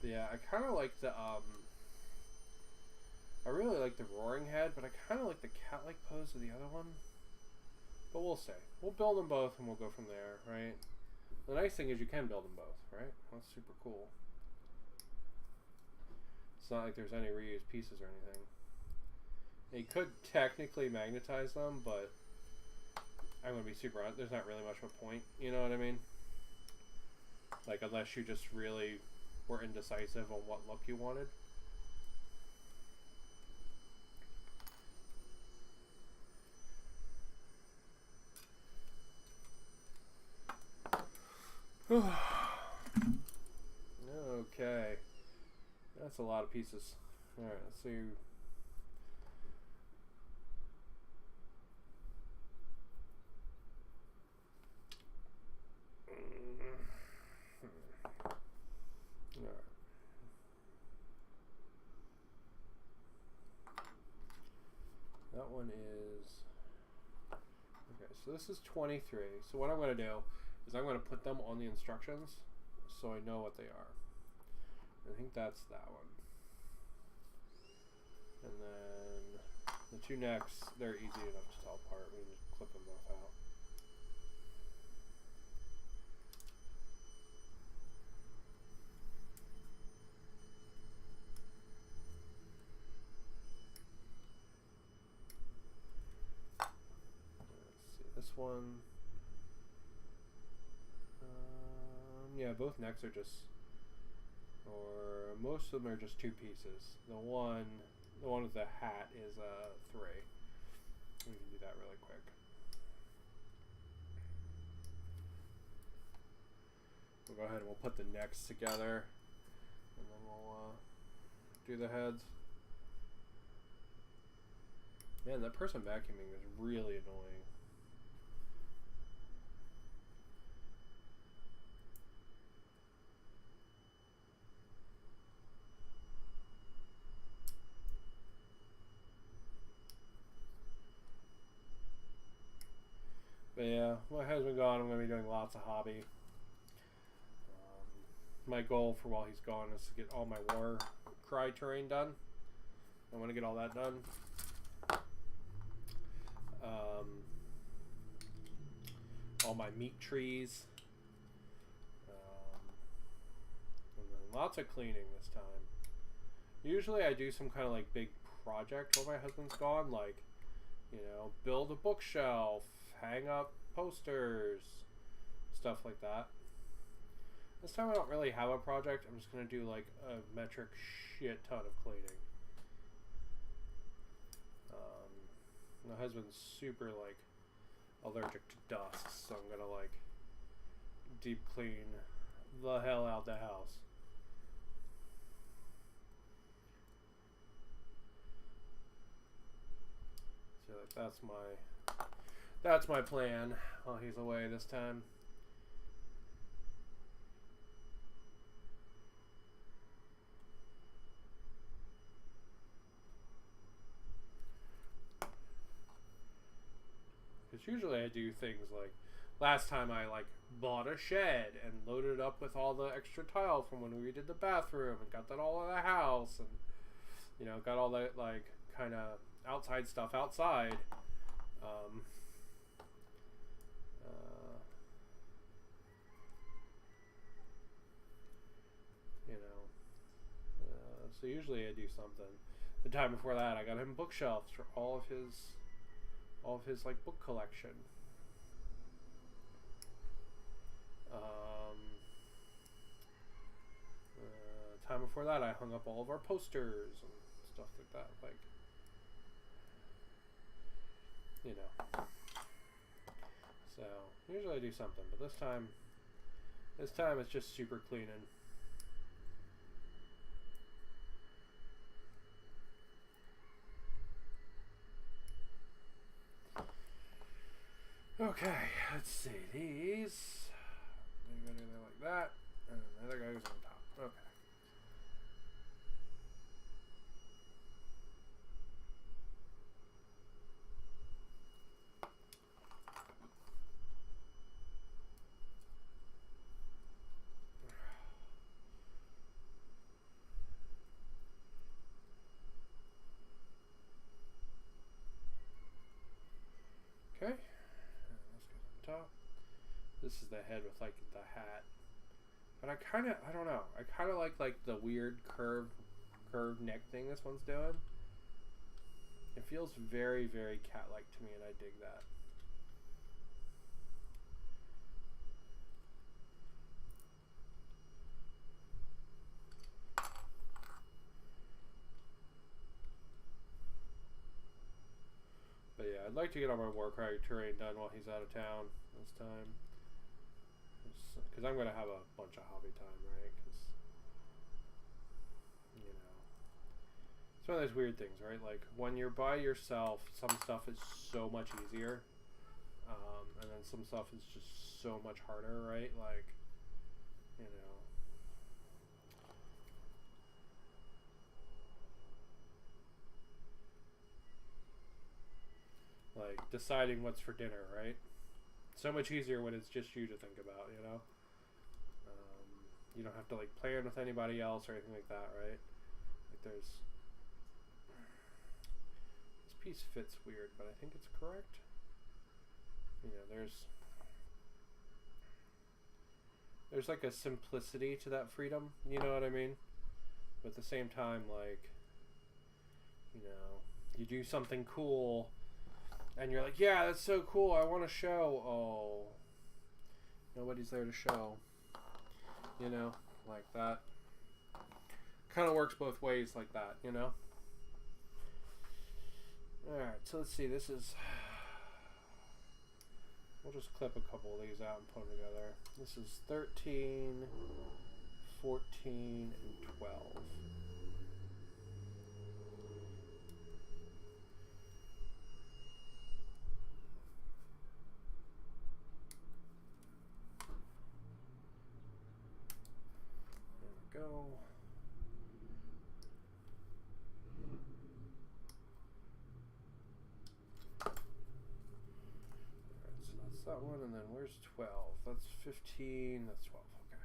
But yeah, I kind of like the, I really like the roaring head, but I kind of like the cat-like pose of the other one. But we'll see. We'll build them both and we'll go from there, right? The nice thing is you can build them both, right? That's super cool. It's not like there's any reused pieces or anything. You could technically magnetize them, but I'm going to be super honest. There's not really much of a point, you know what I mean? Like, unless you just really were indecisive on what look you wanted. Okay. That's a lot of pieces. Alright, let's see. Alright. so this is 23. So what I'm going to do is I'm going to put them on the instructions so I know what they are. I think that's that one. And then the two next, they're easy enough to tell apart. We can just clip them both out. This one, yeah, both necks are just, or most of them are just two pieces. The one with the hat is 3. We can do that really quick. We'll go ahead and we'll put the necks together, and then we'll do the heads. Man, that person vacuuming is really annoying. But yeah, my husband gone, I'm going to be doing lots of hobby. My goal for while he's gone is to get all my war cry terrain done. I want to get all that done. All my meat trees. And then lots of cleaning this time. Usually I do some kind of like big project while my husband's gone, like, you know, build a bookshelf, hang up posters, stuff like that. This time I don't really have a project. I'm just going to do like a metric shit ton of cleaning. My husband's super like allergic to dust, so I'm going to like deep clean the hell out the house. So like, that's my plan while he's away this time. Because usually I do things like, last time I like bought a shed and loaded it up with all the extra tile from when we redid the bathroom and got that all in the house, and you know, got all that like kind of outside stuff outside. You know, so usually I do something. The time before that, I got him bookshelves for all of his like book collection. Time before that, I hung up all of our posters and stuff like that. Like, you know. So usually I do something, but this time it's just super cleaning. Okay, let's see these. I'm gonna do that like that, and the other guy goes on top. Okay. Okay. Let's go on top. This is the head with like the hat. But I don't know. I kind of like the weird curved neck thing this one's doing. It feels very, very cat-like to me, and I dig that. But yeah, I'd like to get all my Warcry terrain done while he's out of town this time. Because I'm going to have a bunch of hobby time, right? Because, you know, it's one of those weird things, right? Like, when you're by yourself, some stuff is so much easier. And then some stuff is just so much harder, right? Like, you know. Like, deciding what's for dinner, right? So much easier when it's just you to think about, you know? You don't have to, like, plan with anybody else or anything like that, right? Like, there's... This piece fits weird, but I think it's correct. You know, there's like a simplicity to that freedom, you know what I mean? But at the same time, like, you know, you do something cool, and you're like, yeah, that's so cool, I want to show. Oh, nobody's there to show. You know, like that. Kind of works both ways like that, you know? Alright, so let's see, this is... We'll just clip a couple of these out and put them together. This is 13, 14, and 12. There we go. That one, and then where's 12? That's 15, that's 12, okay.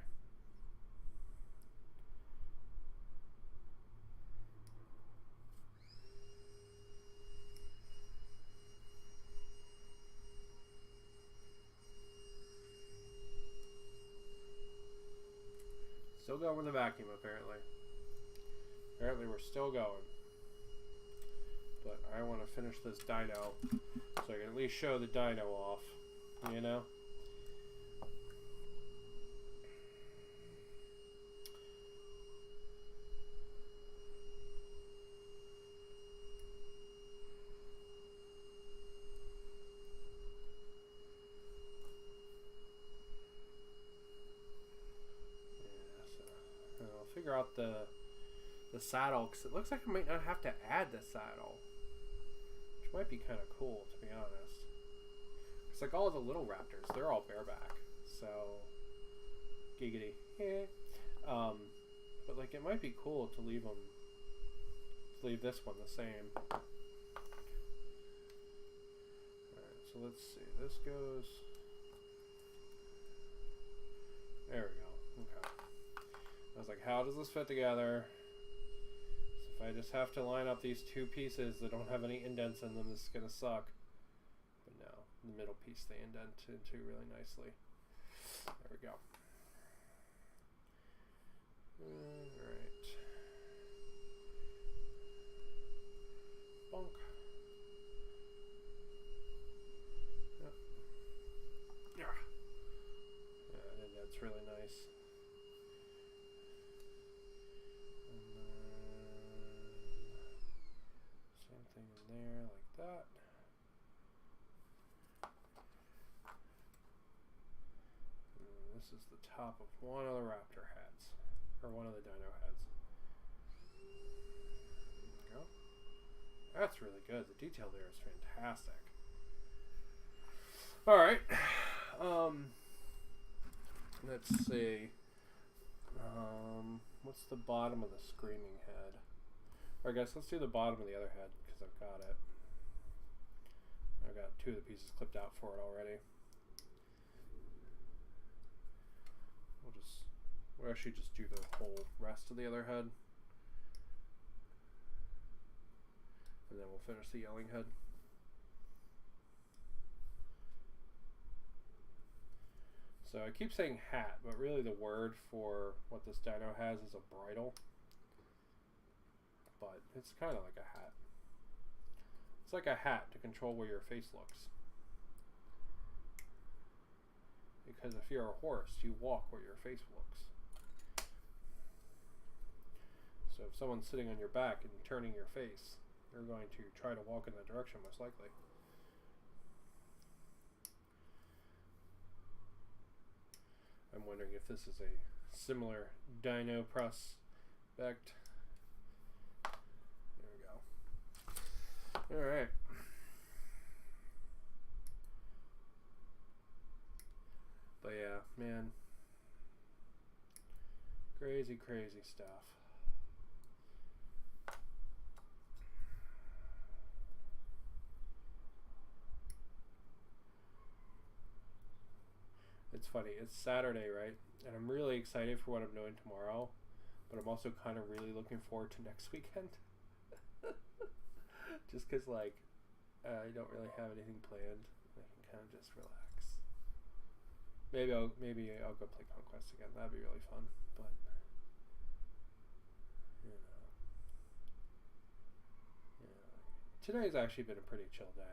Still going with the vacuum, apparently. Apparently we're still going. But I want to finish this dino, so I can at least show the dino off. You know? Yeah, so I'll figure out the saddle, because it looks like I might not have to add the saddle, which might be kind of cool, to be honest. It's like all the little raptors, they're all bareback, so giggity. But like it might be cool to leave this one the same. Alright, so let's see. This goes. There we go. Okay. I was like, how does this fit together? So if I just have to line up these two pieces that don't have any indents in them, this is gonna suck. The middle piece they indent into really nicely. There we go. Alright. Bonk. Yep. Yeah. Yeah, I think that's really nice. And then same thing in there like that. This is the top of one of the raptor heads, or one of the dino heads. There we go. That's really good. The detail there is fantastic. All right. Let's see. What's the bottom of the screaming head? Or I guess let's do the bottom of the other head, because I've got it. I've got two of the pieces clipped out for it already. We'll actually just do the whole rest of the other head. And then we'll finish the yelling head. So I keep saying hat, but really the word for what this dino has is a bridle. But it's kind of like a hat. It's like a hat to control where your face looks. Because if you're a horse, you walk where your face looks. So if someone's sitting on your back and turning your face, you're going to try to walk in that direction most likely. I'm wondering if this is a similar dino prospect. There we go. Alright. But yeah, man. Crazy, crazy stuff. it's funny. It's Saturday, right? And I'm really excited for what I'm doing tomorrow, but I'm also kind of really looking forward to next weekend. Just because, like, I don't really have anything planned. I can kind of just relax. Maybe I'll go play Conquest again. That'd be really fun. But you know, today's actually been a pretty chill day.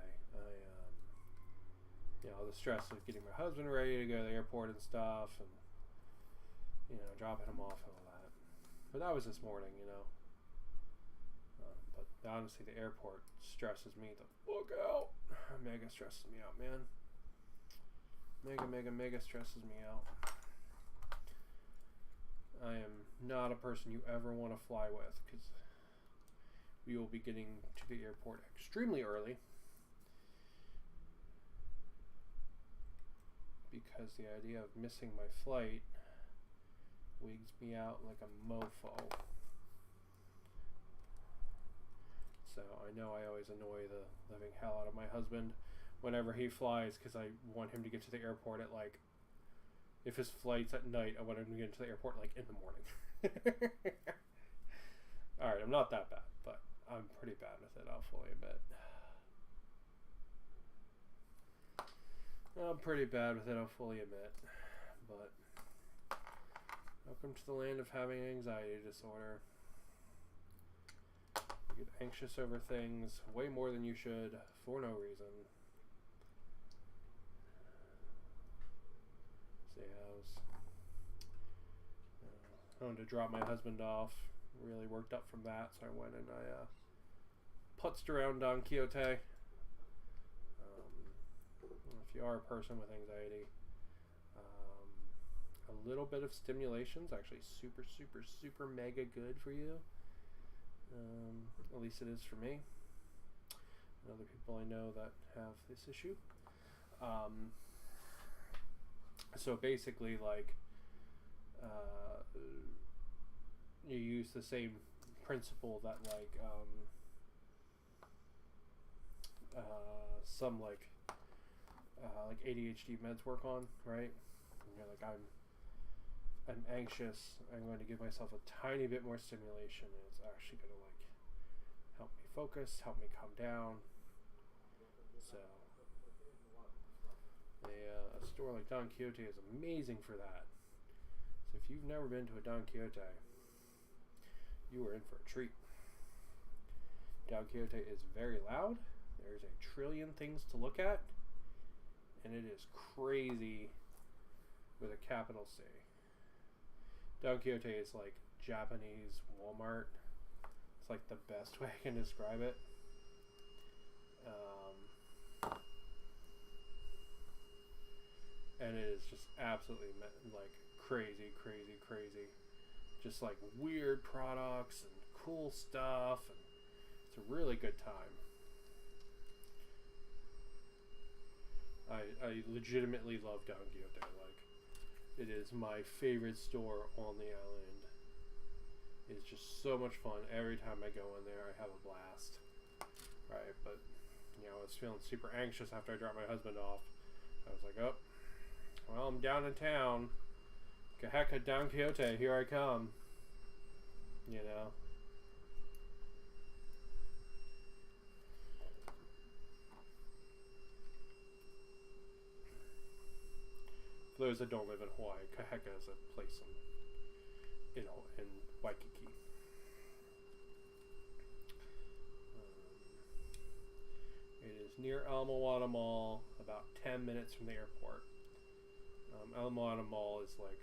The stress of getting my husband ready to go to the airport and stuff, and dropping him off and all that. But that was this morning, But honestly, the airport stresses me the fuck out. Mega stresses me out, man. Mega stresses me out. I am not a person you ever want to fly with, because we will be getting to the airport extremely early. Because the idea of missing my flight wigs me out like a mofo. So I know I always annoy the living hell out of my husband whenever he flies, because I want him to get to the airport at, like, if his flight's at night, I want him to get to the airport, like, in the morning. Alright, I'm not that bad, but I'm pretty bad with it, I'll fully admit. I'm pretty bad with it, I'll fully admit. But welcome to the land of having anxiety disorder. You get anxious over things way more than you should for no reason. See, I wanted to drop my husband off. Really worked up from that, so I went and I putzed around Don Quixote. If you are a person with anxiety, a little bit of stimulation is actually super mega good for you. At least it is for me and other people I know that have this issue. So basically, like, you use the same principle that, like, some like ADHD meds work on, right? Like, I'm anxious. I'm going to give myself a tiny bit more stimulation, and it's actually going to, like, help me focus, help me calm down. So a store like Don Quixote is amazing for that. So if you've never been to a Don Quixote, you are in for a treat. Don Quixote is very loud. There's a trillion things to look at, and it is crazy with a capital C. Don Quixote is like Japanese Walmart. It's like the best way I can describe it. And it is just absolutely like crazy. Just like weird products and cool stuff, and it's a really good time. I legitimately love Don Quixote. Like, it is my favorite store on the island. It's just so much fun. Every time I go in there, I have a blast. Right, but I was feeling super anxious after I dropped my husband off. I was like, oh, well, I'm down in town. Kaheka Don Quixote, here I come. For those that don't live in Hawaii, Kaheka is a place in Waikiki. It is near Ala Moana Mall, about 10 minutes from the airport. Ala Moana Mall is like,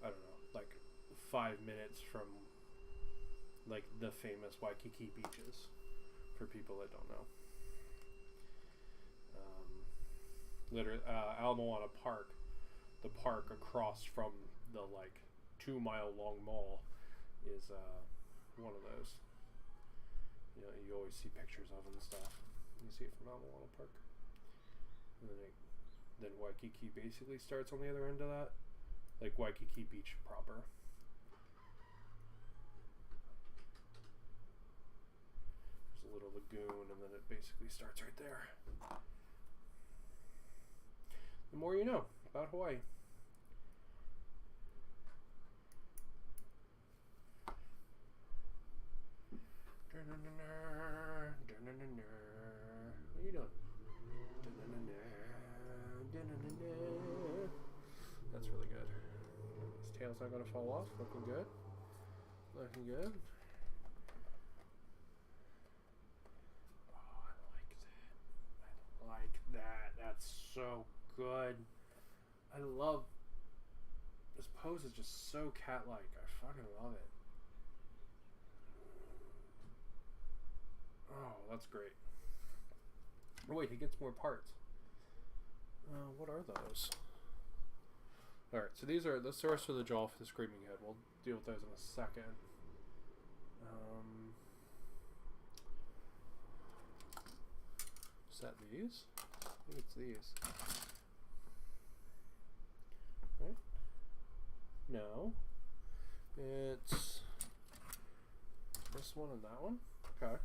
I don't know, like 5 minutes from like the famous Waikiki beaches, for people that don't know. Literally, Ala Moana Park, the park across from the like 2-mile long mall, is one of those. You always see pictures of and stuff. You see it from Ala Moana Park, and then Waikiki basically starts on the other end of that, like Waikiki Beach proper. There's a little lagoon, and then it basically starts right there. The more you know. about Hawaii. What are you doing? That's really good. His tail's not going to fall off. Looking good. Looking good. Oh, I like that. I like that. That's so good. I love... This pose is just so cat-like. I fucking love it. Oh, that's great. Oh, wait, he gets more parts. What are those? Alright, so these are the source for the jaw for the screaming head. We'll deal with those in a second. Is that these? I think it's these. Right? No. It's this one and that one? Okay.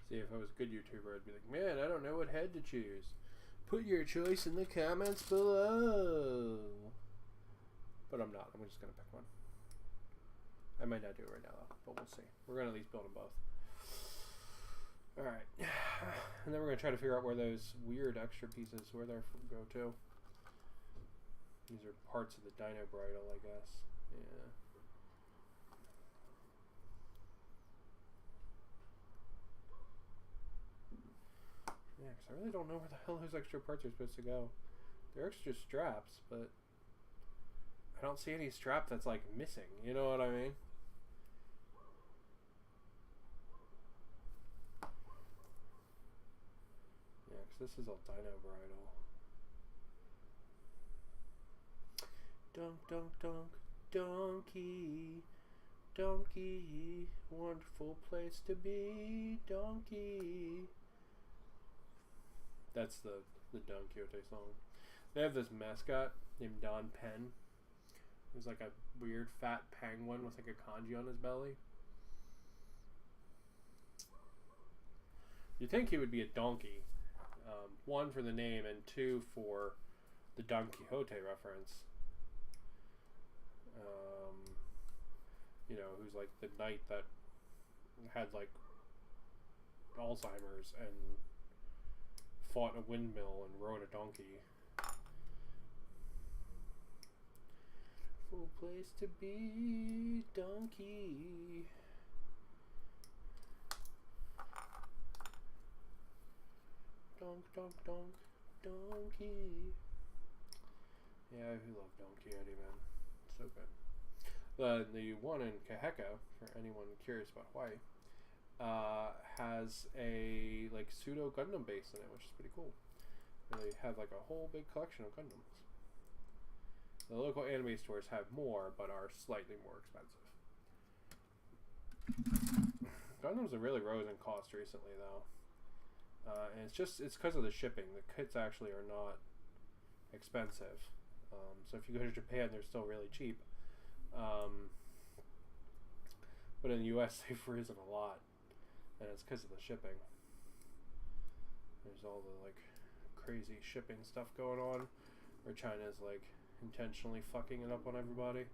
See, if I was a good YouTuber, I'd be like, man, I don't know what head to choose. Put your choice in the comments below. But I'm not. I'm just going to pick one. I might not do it right now, though, but we'll see. We're going to at least build them both. Alright. And then we're going to try to figure out where those weird extra pieces, where they go to. These are parts of the dino bridle, I guess. Yeah. Yeah, because I really don't know where the hell those extra parts are supposed to go. They're extra straps, but I don't see any strap that's like missing. You know what I mean? Yeah, because this is all dino bridle. Dunk, dunk, dunk, donkey, donkey, wonderful place to be, donkey. That's the Don Quixote song. They have this mascot named Don Penn. He's like a weird fat penguin with like a kanji on his belly. You'd think he would be a donkey. One, for the name, and two, for the Don Quixote reference. You know, who's like the knight that had like Alzheimer's and fought a windmill and rode a donkey. Full place to be, donkey. Donk, donk, donk, donkey. Yeah, I love Don Quixote, man. So good. The one in Kaheka, for anyone curious about Hawaii, has a like pseudo Gundam base in it, which is pretty cool. They have like a whole big collection of Gundams. The local anime stores have more, but are slightly more expensive. Gundams have really rose in cost recently, though, and it's because of the shipping. The kits actually are not expensive, so if you go to Japan, they're still really cheap. But in the US, they've risen a lot. And it's because of the shipping. There's all the like crazy shipping stuff going on, where China's like intentionally fucking it up on everybody.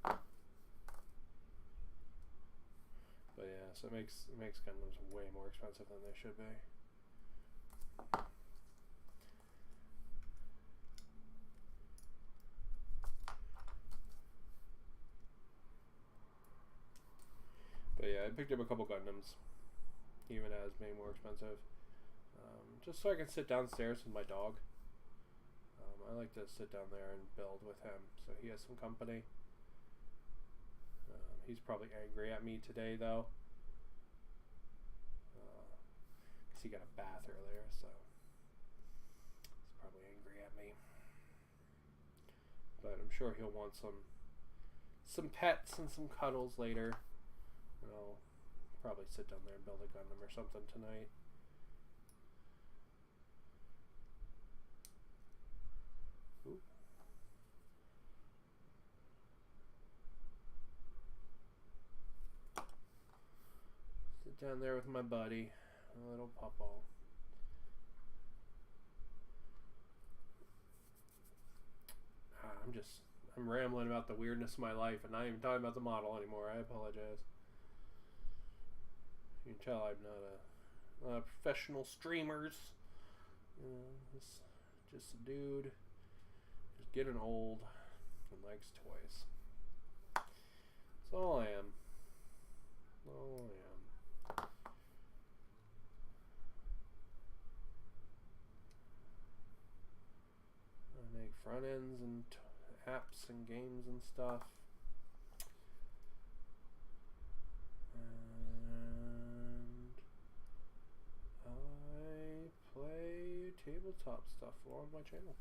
But yeah, so it makes Gundams way more expensive than they should be. But yeah, I picked up a couple Gundams, even as being more expensive, just so I can sit downstairs with my dog. I like to sit down there and build with him, so he has some company. He's probably angry at me today, though, because he got a bath earlier, so he's probably angry at me. But I'm sure he'll want some pets and some cuddles later. And I'll probably sit down there and build a Gundam or something tonight. Sit down there with my buddy, a little puppo. I'm rambling about the weirdness of my life and not even talking about the model anymore. I apologize. You can tell I'm not a professional streamers. Just a dude just getting old and likes toys. That's all I am. All I am. I make front ends and apps and games and stuff. And I play tabletop stuff along my channel.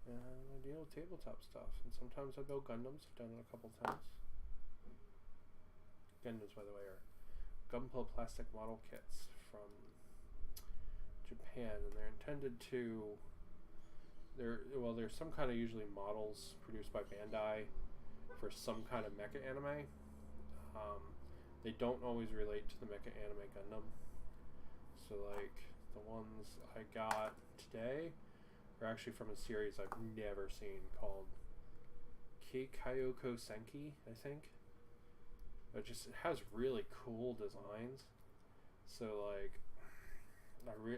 And I deal with tabletop stuff. And sometimes I build Gundams. I've done it a couple times. Gundams, by the way, are Gunpla plastic model kits from Japan, and they're intended to. There's some kind of usually models produced by Bandai for some kind of mecha anime. They don't always relate to the mecha anime Gundam. So like the ones I got today are actually from a series I've never seen called Keikayoko Senki, I think. It has really cool designs. So like,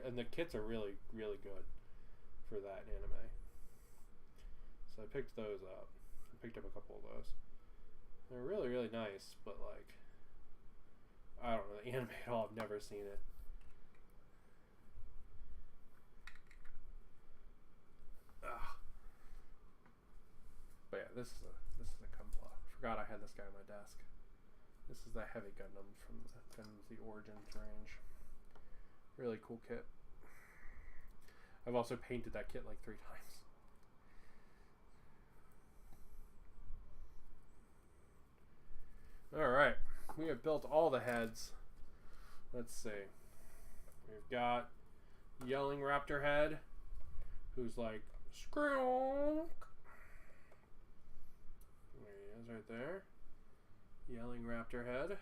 and the kits are really, really good for that anime. So I picked those up. I picked up a couple of those. They're really, really nice, but like, I don't know the anime at all. I've never seen it. But yeah, this is a Gunpla. Forgot I had this guy on my desk. This is the heavy Gundam from the Origins range. Really cool kit. I've also painted that kit like 3 times. Alright, we have built all the heads. Let's see. We've got Yelling Raptor Head, who's like, squonk. There he is right there. Yelling Raptor Head.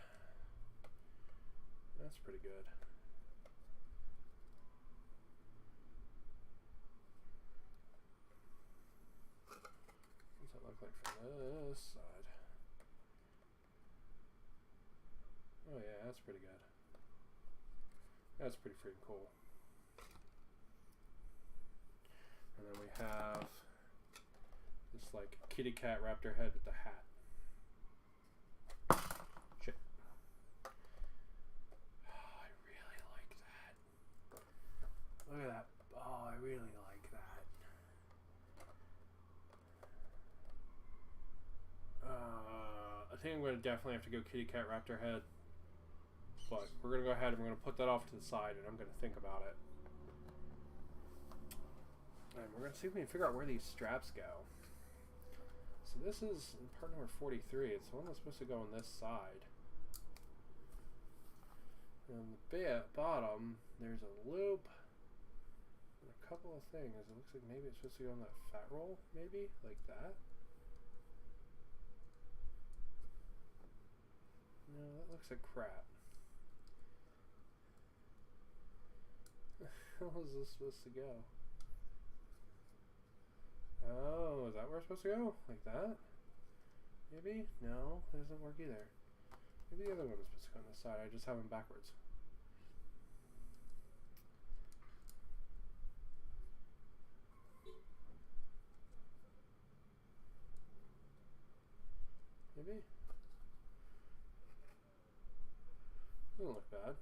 That's pretty good. What's that look like from this side? Oh yeah, that's pretty good. That's pretty freaking cool. And then we have this like kitty cat raptor head with the hat. Shit. Oh, I really like that. Look at that. Oh, I really like that. I think I'm going to definitely have to go kitty cat raptor head. But we're going to go ahead and we're going to put that off to the side and I'm going to think about it. And we're going to see if we can figure out where these straps go. So this is part number 43. It's the one that's supposed to go on this side. And on the bottom, there's a loop and a couple of things. It looks like maybe it's supposed to go on that fat roll, maybe? Like that? No, that looks like crap. How is this supposed to go? Oh, is that where it's supposed to go? Like that? Maybe? No, it doesn't work either. Maybe the other one is supposed to go on this side. I just have them backwards. Maybe? Doesn't look bad.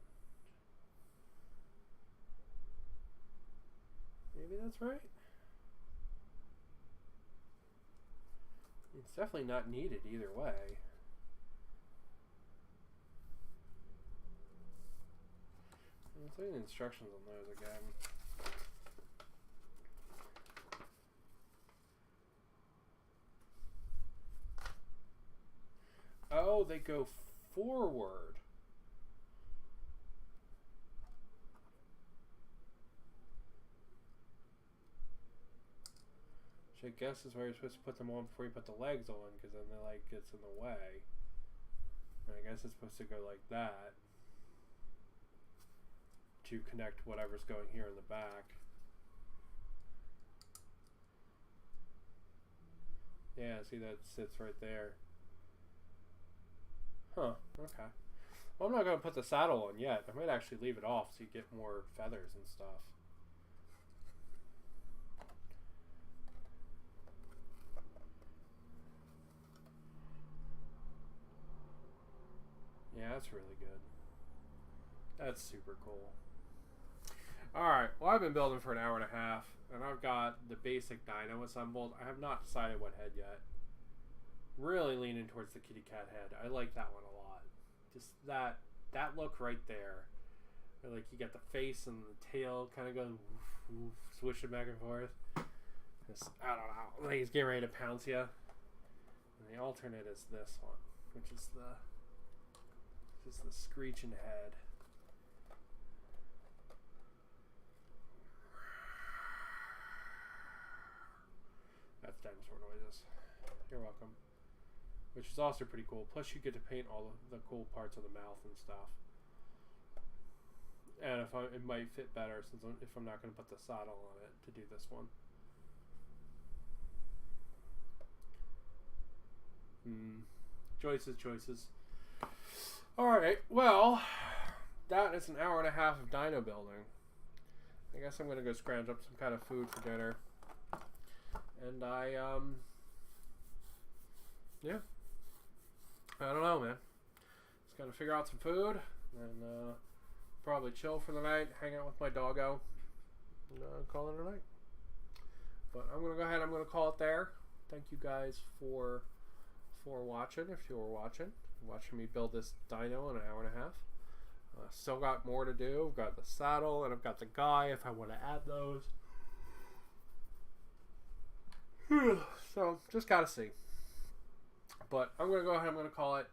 Maybe that's right. It's definitely not needed either way. Let's look at the instructions on those again. Oh, they go forward. Which I guess is where you're supposed to put them on before you put the legs on, because then they like gets in the way. And I guess it's supposed to go like that. to connect whatever's going here in the back. Yeah, see, that sits right there. Huh, okay. Well, I'm not going to put the saddle on yet. I might actually leave it off so you get more feathers and stuff. Yeah, that's really good. That's super cool. Alright, well, I've been building for an hour and a half, and I've got the basic dino assembled. I have not decided what head yet. Really leaning towards the kitty cat head. I like that one a lot. Just that look right there. Like you got the face and the tail kind of going woof, woof, swishing back and forth. Just, I don't know. I think he's getting ready to pounce you. And the alternate is this one, which is the screeching head. That's dinosaur noises. You're welcome. Which is also pretty cool. Plus you get to paint all of the cool parts of the mouth and stuff. And it might fit better since if I'm not going to put the saddle on it to do this one. Choices. Alright, well, that is an hour and a half of dino building. I guess I'm going to go scrounge up some kind of food for dinner. And yeah. I don't know, man. Just got to figure out some food and probably chill for the night, hang out with my doggo, and call it a night. But I'm going to go ahead, I'm going to call it there. Thank you guys for watching, if you were watching me build this dino in an hour and a half. Still got more to do. I've got the saddle and I've got the guy if I want to add those. So just gotta see. But I'm gonna go ahead, I'm gonna call it.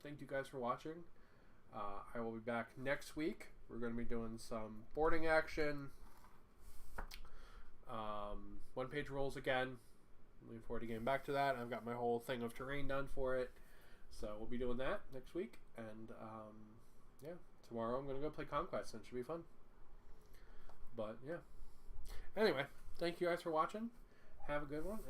Thank you guys for watching. I will be back next week. We're gonna be doing some boarding action, one-page rolls again. Looking forward to getting back to that. I've got my whole thing of terrain done for it. So we'll be doing that next week. And yeah, tomorrow I'm going to go play Conquest and it should be fun. But yeah. Anyway, thank you guys for watching. Have a good one.